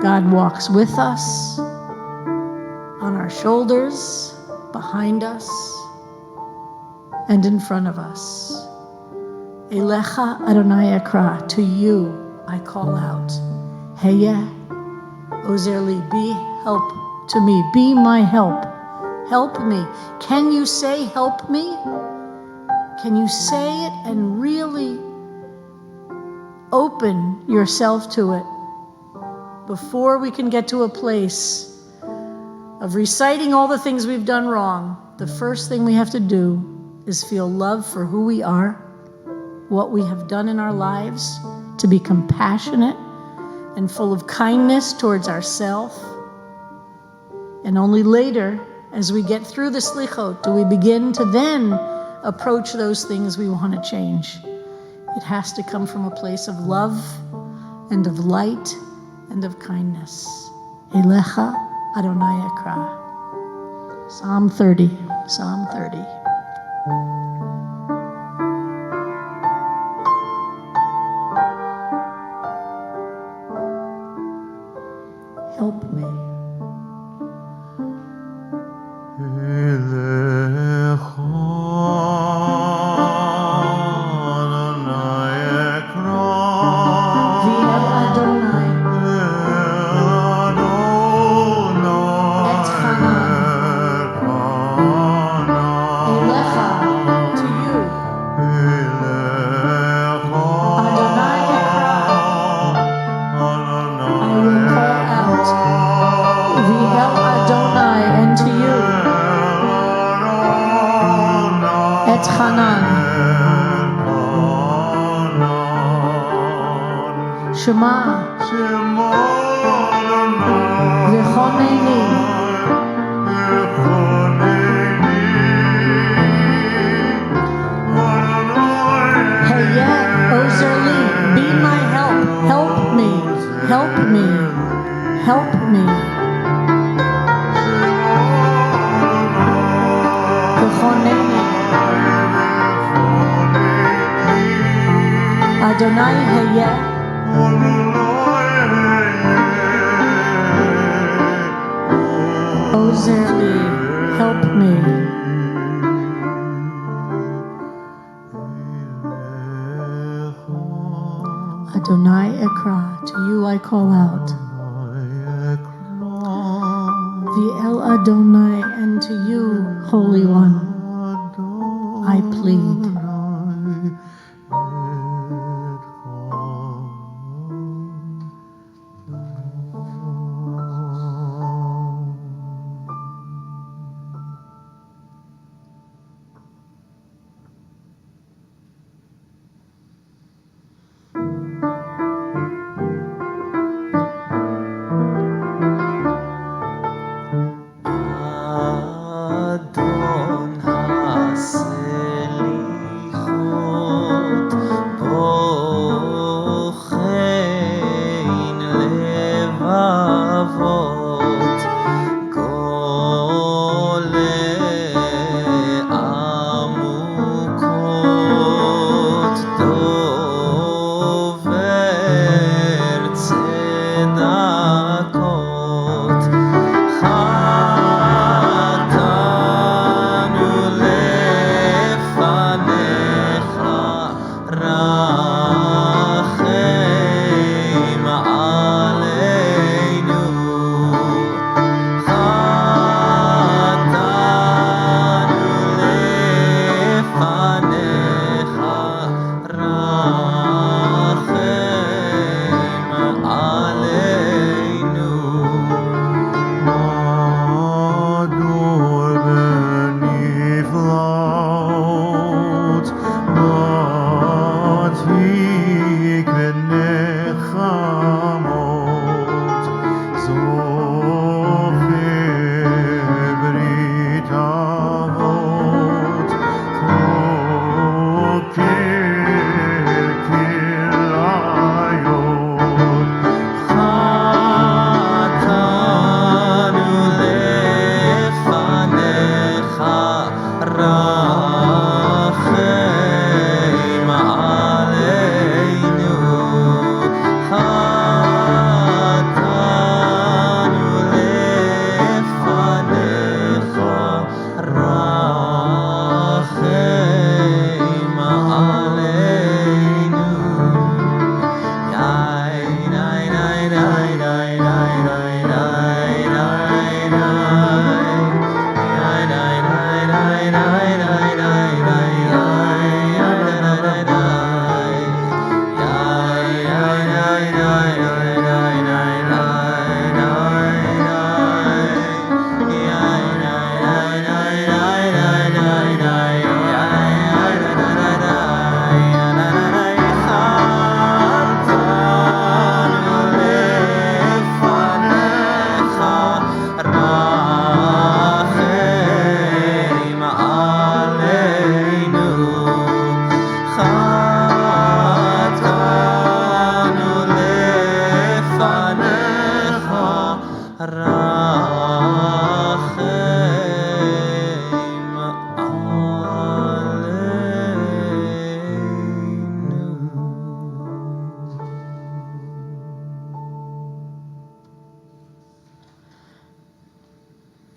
God walks with us, on our shoulders, behind us, and in front of us. Elecha Adonai Ekra, to you I call out. Heye ozer li, be help to me, be my help. Help me. Can you say help me? Can you say it and really open yourself to it before we can get to a place of reciting all the things we've done wrong? The first thing we have to do is feel love for who we are, what we have done in our lives, to be compassionate and full of kindness towards ourselves. And only later, as we get through the slichot, do we begin to then approach those things we want to change. It has to come from a place of love and of light and of kindness. Elecha Adonai Ekra. Psalm 30. Psalm 30. Help me. Shema, v'choneni, heye ozer li, be my help. Help me, help me, help me. V'choneni, Adonai heye ozer li, help me. Adonai Ekra, to you I call out. V'el Adonai, and to you, Holy One, I plead.
Adon haseli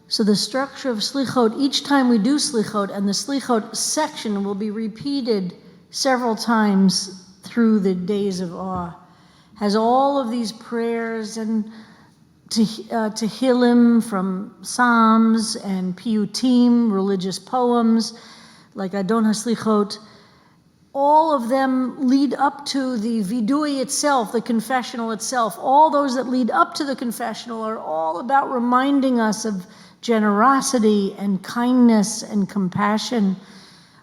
So the structure of slichot, each time we do slichot, and the slichot section will be repeated several times through the days of awe, has all of these prayers and tehillim from Psalms and piyutim, religious poems, like Adon HaSlichot. All of them lead up to the vidui itself, the confessional itself. All those that lead up to the confessional are all about reminding us of generosity and kindness and compassion,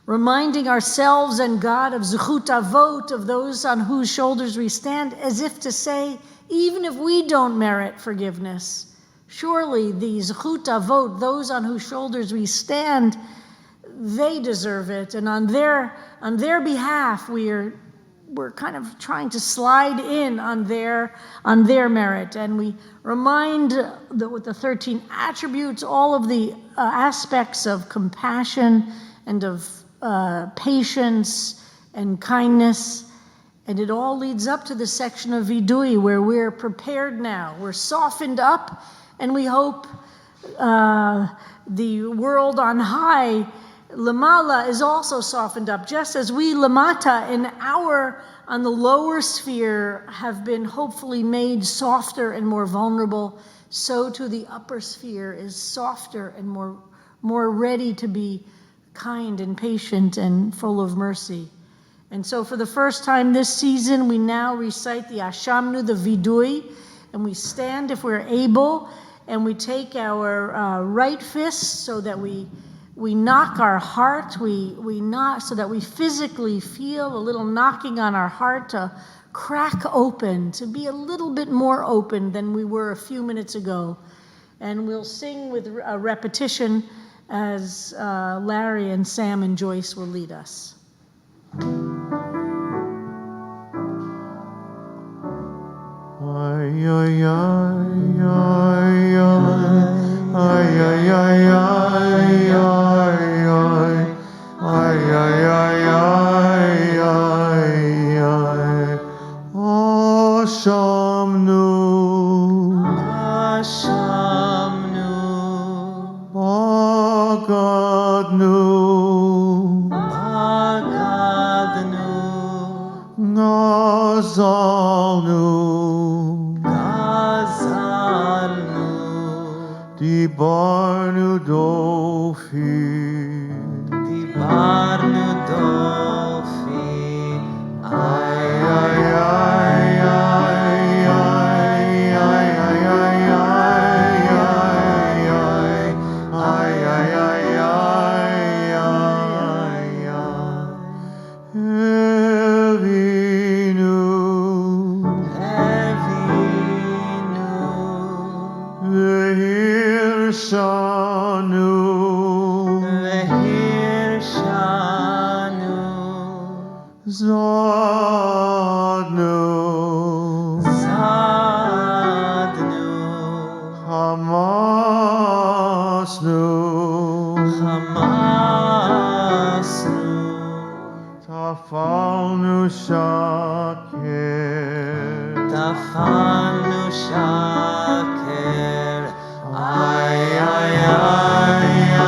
reminding ourselves and God of zechut avot, of those on whose shoulders we stand, as if to say, even if we don't merit forgiveness, surely the zechut avot, those on whose shoulders we stand, they deserve it, and on their behalf we're kind of trying to slide in on their merit, and we remind with the 13 attributes all of the aspects of compassion and of patience and kindness, and it all leads up to the section of vidui where we're prepared now, we're softened up, and we hope the world on high, Lamala, is also softened up, just as we Lamata on the lower sphere have been hopefully made softer and more vulnerable, so too the upper sphere is softer and more ready to be kind and patient and full of mercy. And so for the first time this season, we now recite the Ashamnu, the Vidui, and we stand if we're able, and we take our right fist so that we knock our heart, we knock so that we physically feel a little knocking on our heart to crack open, to be a little bit more open than we were a few minutes ago. And we'll sing with a repetition as Larry and Sam and Joyce will lead us.
Ay, ay, ay, ay, ay, ay, ay, ay, ay, ay, ay, ay, ay, ay, ay, Ashamnu,
Ashamnu,
Bagadnu,
Bagadnu,
Nazalnu,
Gazalnu,
Dibarnu Dofi,
Dibarnu Dofi, ay,
ay, ay, ay, ay, ay, Zadnu,
Zadnu,
Hamasnu,
Hamasnu,
Tafalnu Shaker,
Tafalnu Shaker, ay, ay, ay, ay,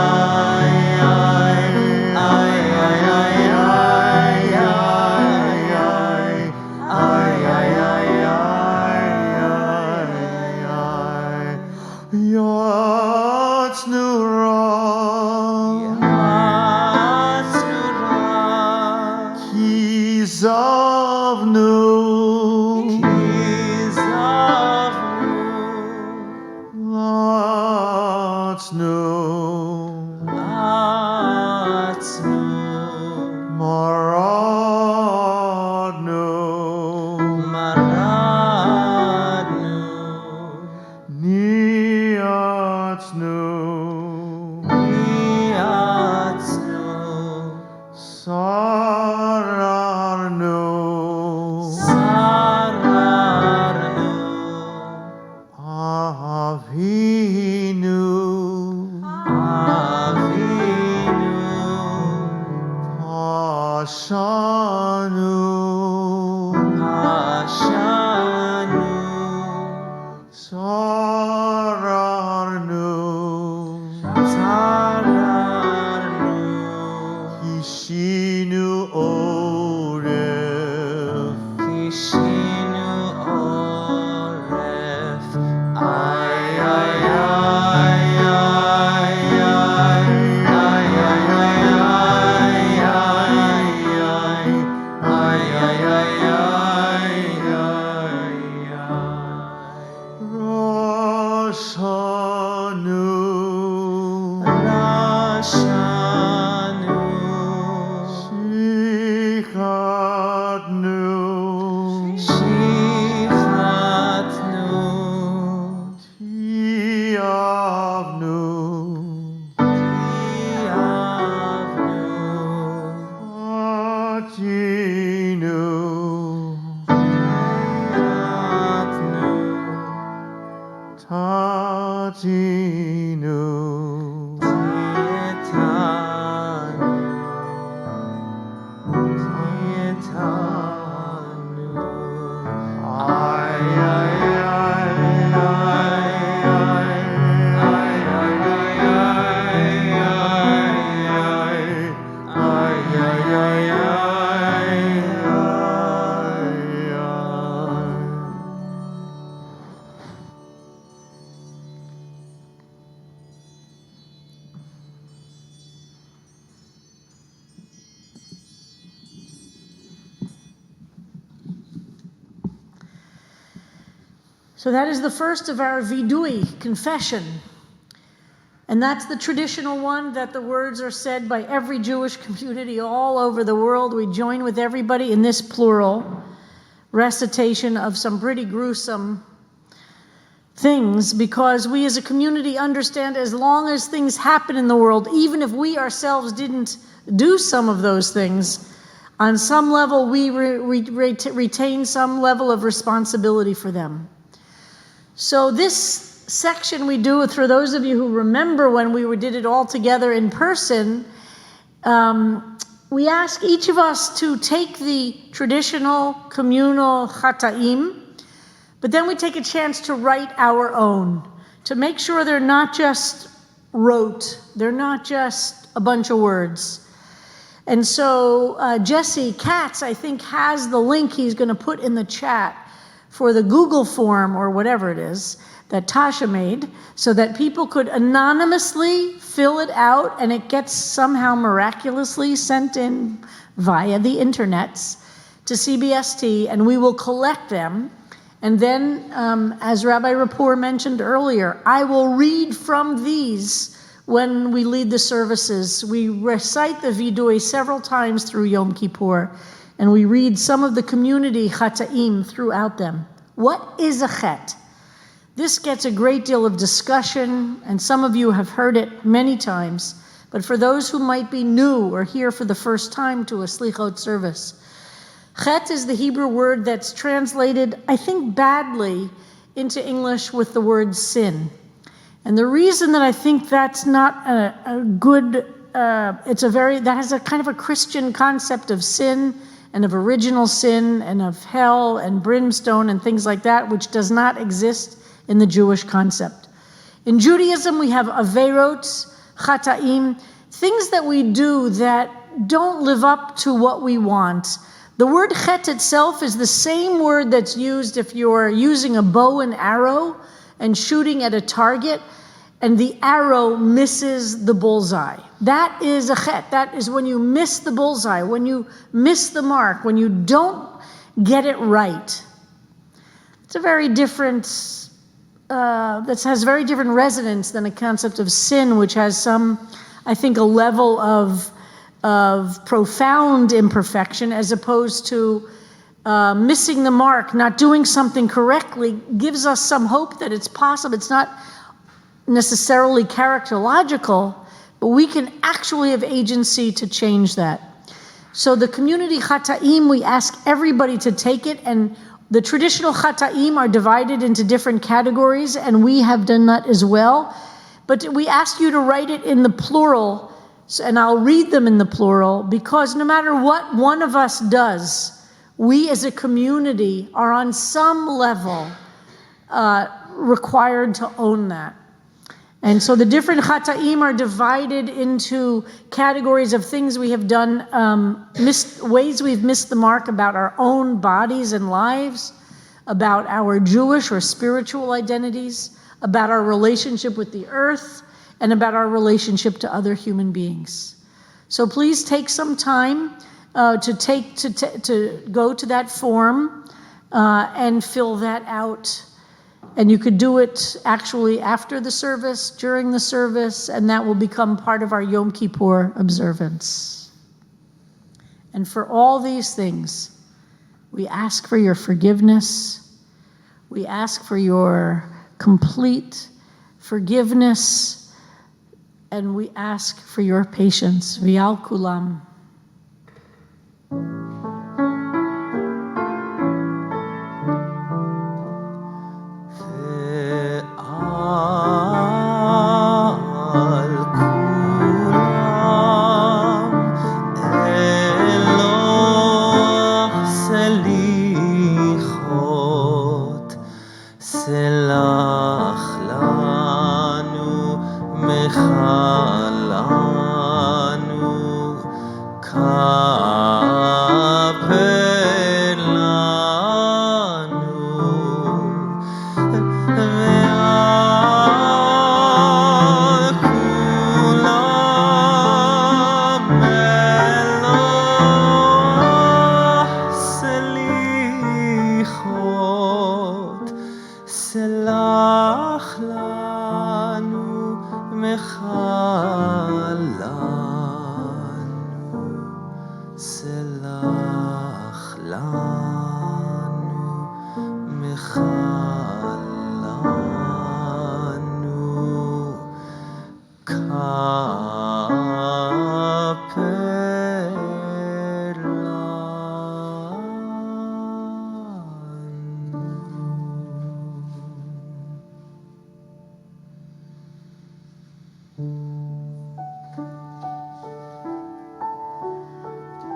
Avinu, Kishinu oref,
Kishinu oref, ay ay ay ay ay ay
Roshanu,
Rashanu,
Shichatnu,
Shichatnu,
Tiavnu,
Yavnu,
Atinu,
Atnu,
Tatinu,
So that is the first of our vidui, confession. And that's the traditional one that the words are said by every Jewish community all over the world. We join with everybody in this plural recitation of some pretty gruesome things, because we as a community understand as long as things happen in the world, even if we ourselves didn't do some of those things, on some level we retain some level of responsibility for them. So this section we do, for those of you who remember when we did it all together in person, we ask each of us to take the traditional communal chata'im, but then we take a chance to write our own, to make sure they're not just rote, they're not just a bunch of words. And so Jesse Katz, I think, has the link he's going to put in the chat for the Google form or whatever it is that Tasha made, so that people could anonymously fill it out and it gets somehow miraculously sent in via the internets to CBST, and we will collect them. And then, as Rabbi Rapport mentioned earlier, I will read from these when we lead the services. We recite the vidui several times through Yom Kippur, and we read some of the community chata'im throughout them. What is a chet? This gets a great deal of discussion, and some of you have heard it many times, but for those who might be new or here for the first time to a slichot service, chet is the Hebrew word that's translated, I think, badly into English with the word sin. And the reason that I think that's not a good, that has a kind of a Christian concept of sin and of original sin and of hell and brimstone and things like that, which does not exist in the Jewish concept. In Judaism, we have averot, chata'im, things that we do that don't live up to what we want. The word chet itself is the same word that's used if you're using a bow and arrow and shooting at a target, and the arrow misses the bullseye. That is a chet. That is when you miss the bullseye, when you miss the mark, when you don't get it right. It's a very different, that has very different resonance than a concept of sin, which has some, I think, a level of profound imperfection, as opposed to missing the mark, not doing something correctly, gives us some hope that it's possible. It's not necessarily characterological, but we can actually have agency to change that. So the community chata'im, we ask everybody to take it, and the traditional chata'im are divided into different categories, and we have done that as well. But we ask you to write it in the plural, and I'll read them in the plural, because no matter what one of us does, we as a community are on some level required to own that. And so the different chata'im are divided into categories of things we have done, ways we've missed the mark about our own bodies and lives, about our Jewish or spiritual identities, about our relationship with the earth, and about our relationship to other human beings. So please take some time to go to that form and fill that out. And you could do it actually after the service, during the service, and that will become part of our Yom Kippur observance. And for all these things, we ask for your forgiveness. We ask for your complete forgiveness. And we ask for your patience. V'al kulam.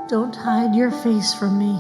Don't hide your face from me.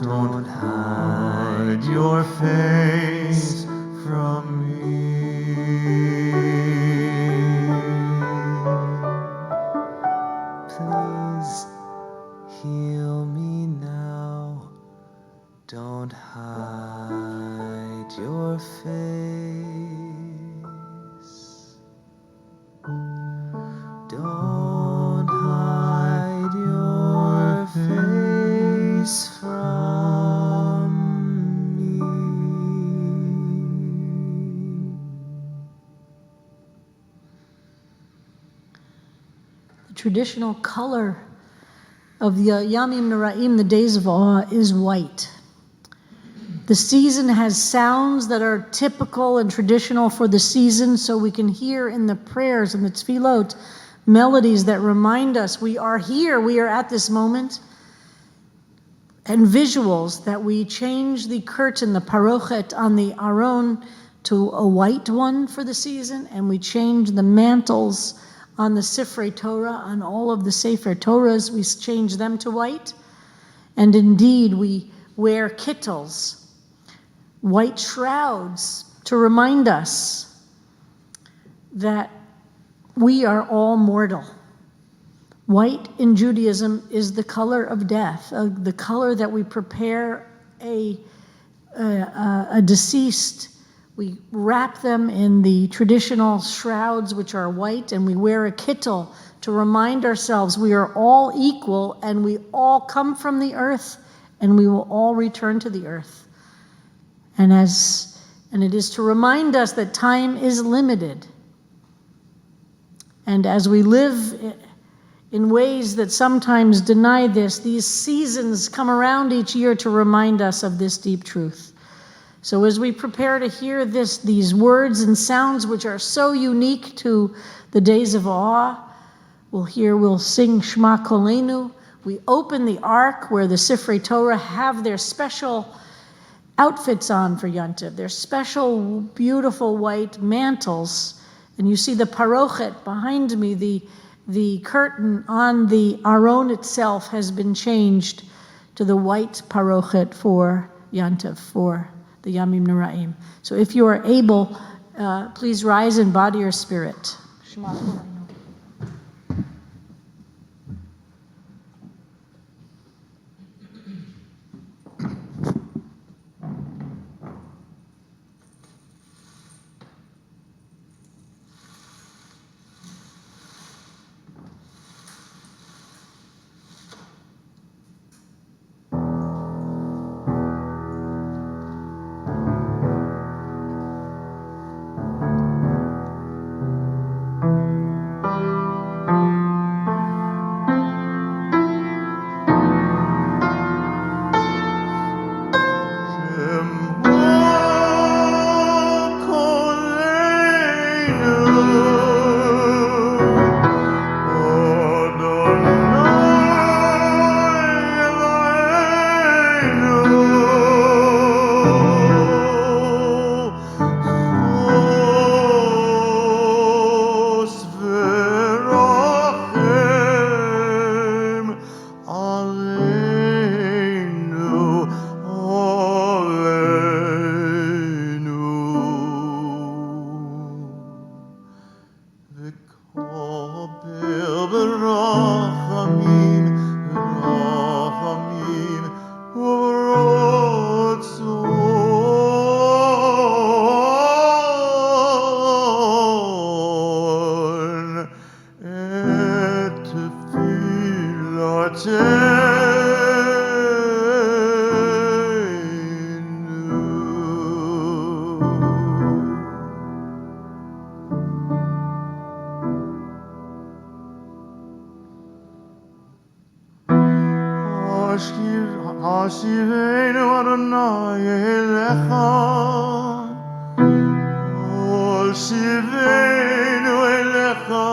Don't hide your face from me.
Don't hide your face from me.
The traditional color of the Yamim Noraim, the days of awe, is white. The season has sounds that are typical and traditional for the season, so we can hear in the prayers and the tefillot melodies that remind us we are here, we are at this moment, and visuals that we change the curtain, the parochet on the aron, to a white one for the season, and we change the mantles on the Sifrei Torah, on all of the Sefer Torahs, we change them to white. And indeed, we wear kittles, white shrouds, to remind us that we are all mortal. White in Judaism is the color of death, the color that we prepare a deceased. We wrap them in the traditional shrouds, which are white, and we wear a kittel to remind ourselves we are all equal and we all come from the earth and we will all return to the earth. And it is to remind us that time is limited. And as we live in ways that sometimes deny this, these seasons come around each year to remind us of this deep truth. So as we prepare to hear these words and sounds which are so unique to the days of awe, we'll sing Shema Kolenu. We open the ark where the Sifrei Torah have their special outfits on for Yontiv, their special beautiful white mantles. And you see the parochet behind me, the curtain on the aron itself has been changed to the white parochet for Yontiv, for the Yamim Noraim. So if you are able, please rise in body or spirit. Shema Kolenu.
Hashivenu Adonai Elecha, Hoshivenu Elecha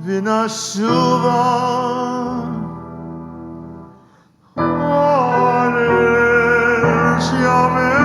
V'nashuva. Halesh Yameinu,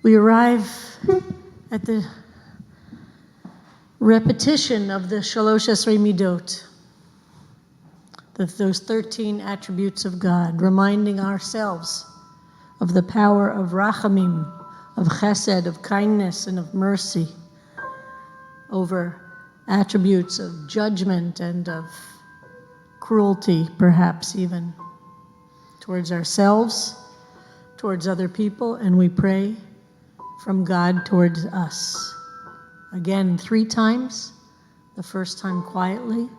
We arrive at the repetition of the Shalosh Esrei Midot, those 13 attributes of God, reminding ourselves of the power of rachamim, of chesed, of kindness, and of mercy, over attributes of judgment and of cruelty, perhaps even, towards ourselves, towards other people, and we pray from God towards us. Again, 3 times, the first time quietly,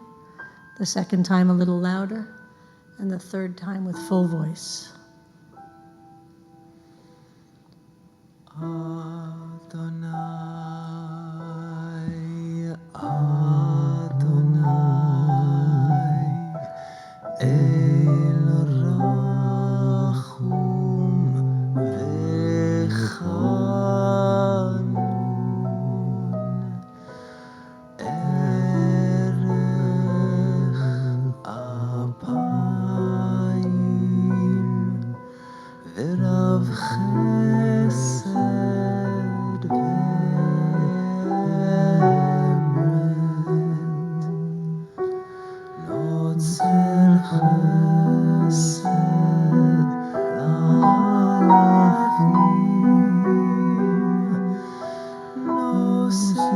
the second time a little louder, and the third time with full voice.
Adonai, Adonai, El Rachum V'Chanom. ורב חסד ואמת, נוצר חסד לאלפים, נושא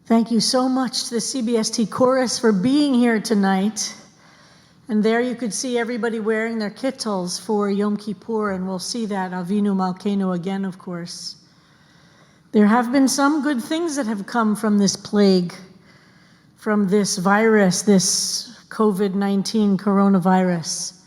Thank you so much to the CBST Chorus for being here tonight. And there you could see everybody wearing their kittles for Yom Kippur, and we'll see that Avinu Malkeinu again, of course. There have been some good things that have come from this plague, from this virus, this COVID-19 coronavirus.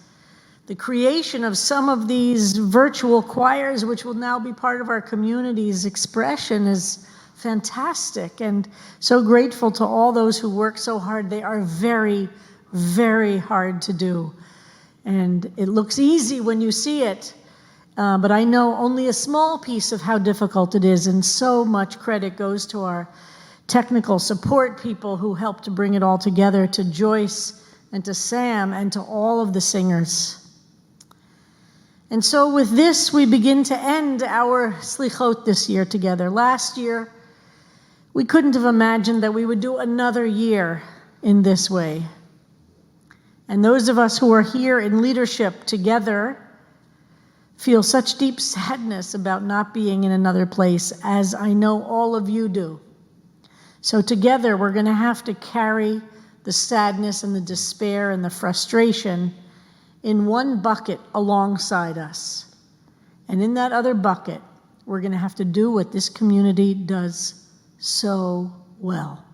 The creation of some of these virtual choirs, which will now be part of our community's expression, is fantastic, and so grateful to all those who work so hard. They are very, very hard to do. And it looks easy when you see it, but I know only a small piece of how difficult it is, and so much credit goes to our technical support people who helped to bring it all together, to Joyce and to Sam and to all of the singers. And so with this, we begin to end our slichot this year together. Last year, we couldn't have imagined that we would do another year in this way. And those of us who are here in leadership together feel such deep sadness about not being in another place, as I know all of you do. So together, we're going to have to carry the sadness and the despair and the frustration in one bucket alongside us. And in that other bucket, we're going to have to do what this community does so well.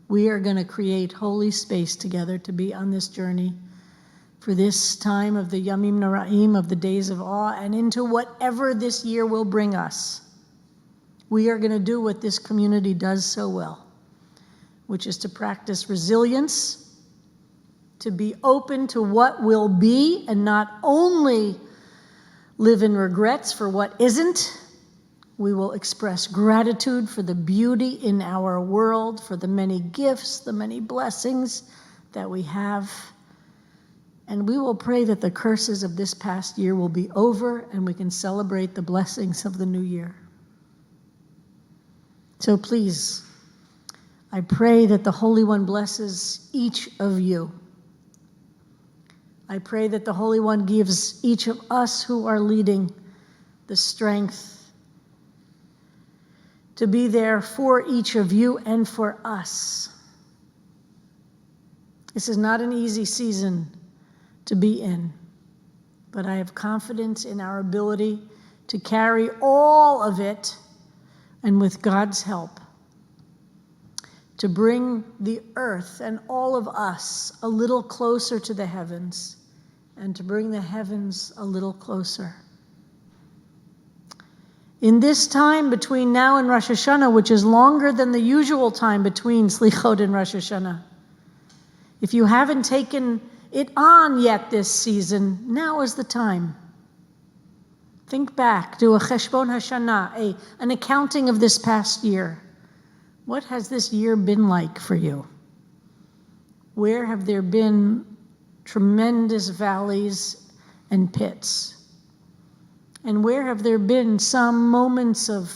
We are going to create holy space together to be on this journey for this time of the Yamim Noraim, of the days of awe, and into whatever this year will bring us. We are going to do what this community does so well, which is to practice resilience, to be open to what will be, and not only live in regrets for what isn't. We will express gratitude for the beauty in our world, for the many gifts, the many blessings that we have. And we will pray that the curses of this past year will be over and we can celebrate the blessings of the new year. So please, I pray that the Holy One blesses each of you. I pray that the Holy One gives each of us who are leading the strength to be there for each of you and for us. This is not an easy season to be in, but I have confidence in our ability to carry all of it, and with God's help, to bring the earth and all of us a little closer to the heavens, and to bring the heavens a little closer. In this time between now and Rosh Hashanah, which is longer than the usual time between Slichot and Rosh Hashanah, if you haven't taken it on yet this season, now is the time. Think back, do a Cheshbon Hashanah, an accounting of this past year. What has this year been like for you? Where have there been tremendous valleys and pits? And where have there been some moments of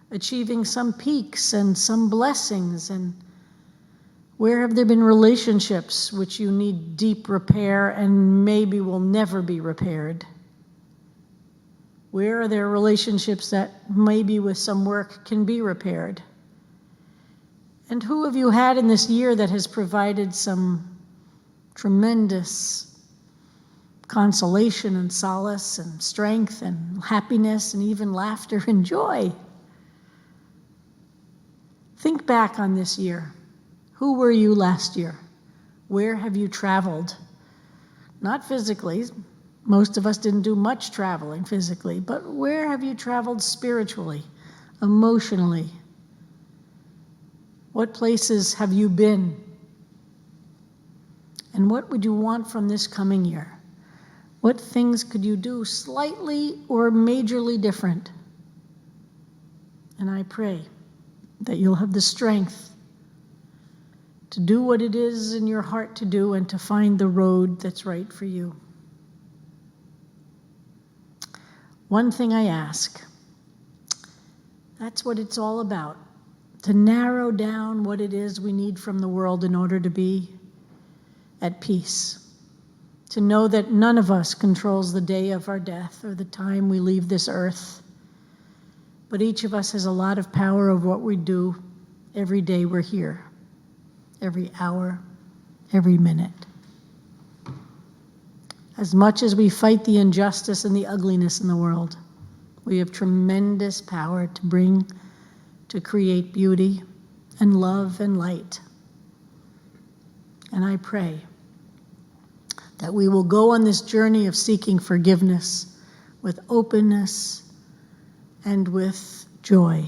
achieving some peaks and some blessings? And where have there been relationships which you need deep repair and maybe will never be repaired? Where are there relationships that maybe with some work can be repaired? And who have you had in this year that has provided some tremendous consolation and solace and strength and happiness and even laughter and joy? Think back on this year. Who were you last year? Where have you traveled? Not physically. Most of us didn't do much traveling physically, but where have you traveled spiritually, emotionally? What places have you been? And what would you want from this coming year? What things could you do slightly or majorly different? And I pray that you'll have the strength to do what it is in your heart to do and to find the road that's right for you. One thing I ask, that's what it's all about, to narrow down what it is we need from the world in order to be at peace. To know that none of us controls the day of our death or the time we leave this earth, but each of us has a lot of power over what we do every day we're here, every hour, every minute. As much as we fight the injustice and the ugliness in the world, we have tremendous power to create beauty and love and light. And I pray that we will go on this journey of seeking forgiveness with openness and with joy.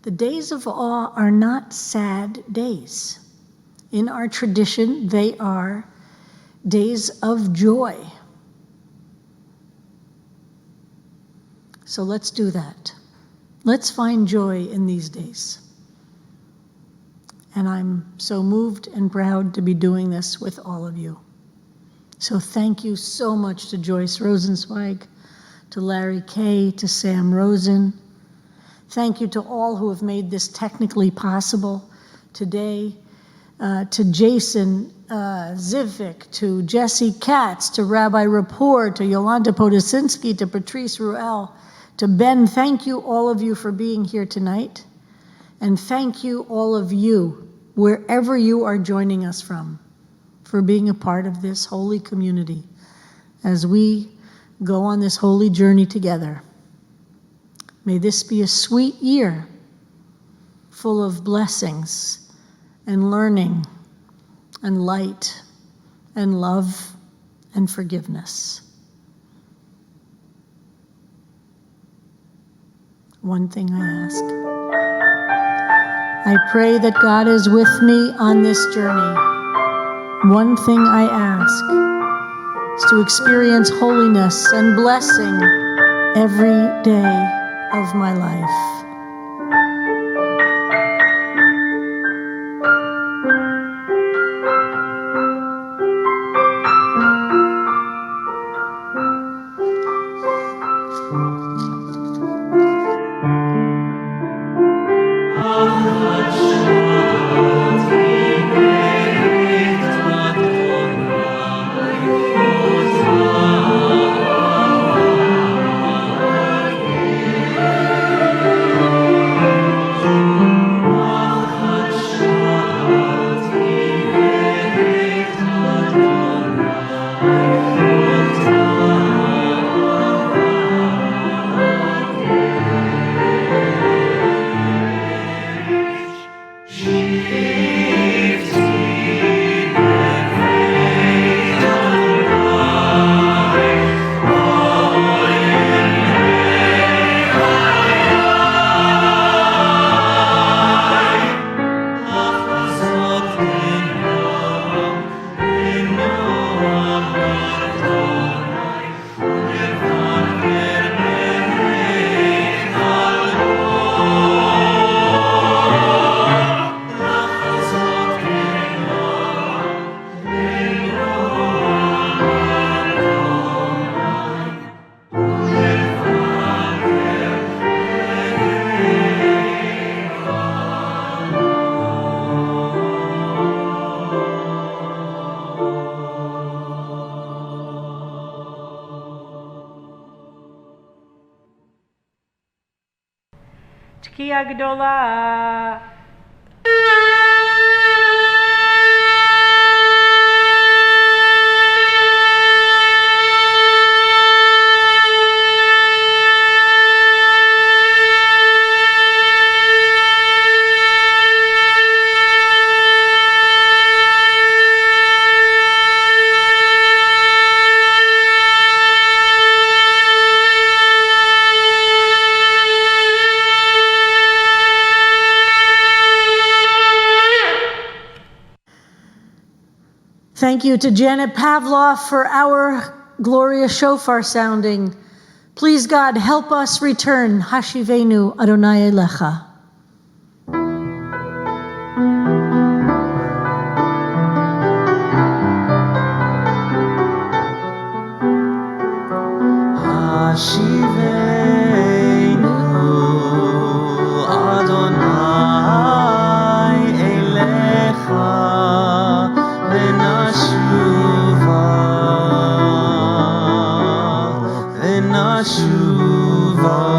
The days of awe are not sad days. In our tradition, they are days of joy. So let's do that. Let's find joy in these days. And I'm so moved and proud to be doing this with all of you. So thank you so much to Joyce Rosenzweig, to Larry Kay, to Sam Rosen. Thank you to all who have made this technically possible today, to Jason Zivik, to Jesse Katz, to Rabbi Rapport, to Yolanda Podosinsky, to Patrice Ruel, to Ben. Thank you, all of you, for being here tonight. And thank you, all of you, wherever you are joining us from, for being a part of this holy community as we go on this holy journey together. May this be a sweet year full of blessings and learning and light and love and forgiveness. One thing I ask. I pray that God is with me on this journey. One thing I ask is to experience holiness and blessing every day of my life.
תקיעה גדולה.
Thank you to Janet Pavlov for our glorious shofar sounding. Please, God, help us return. Hashivenu Adonai Elecha.
teshuvah.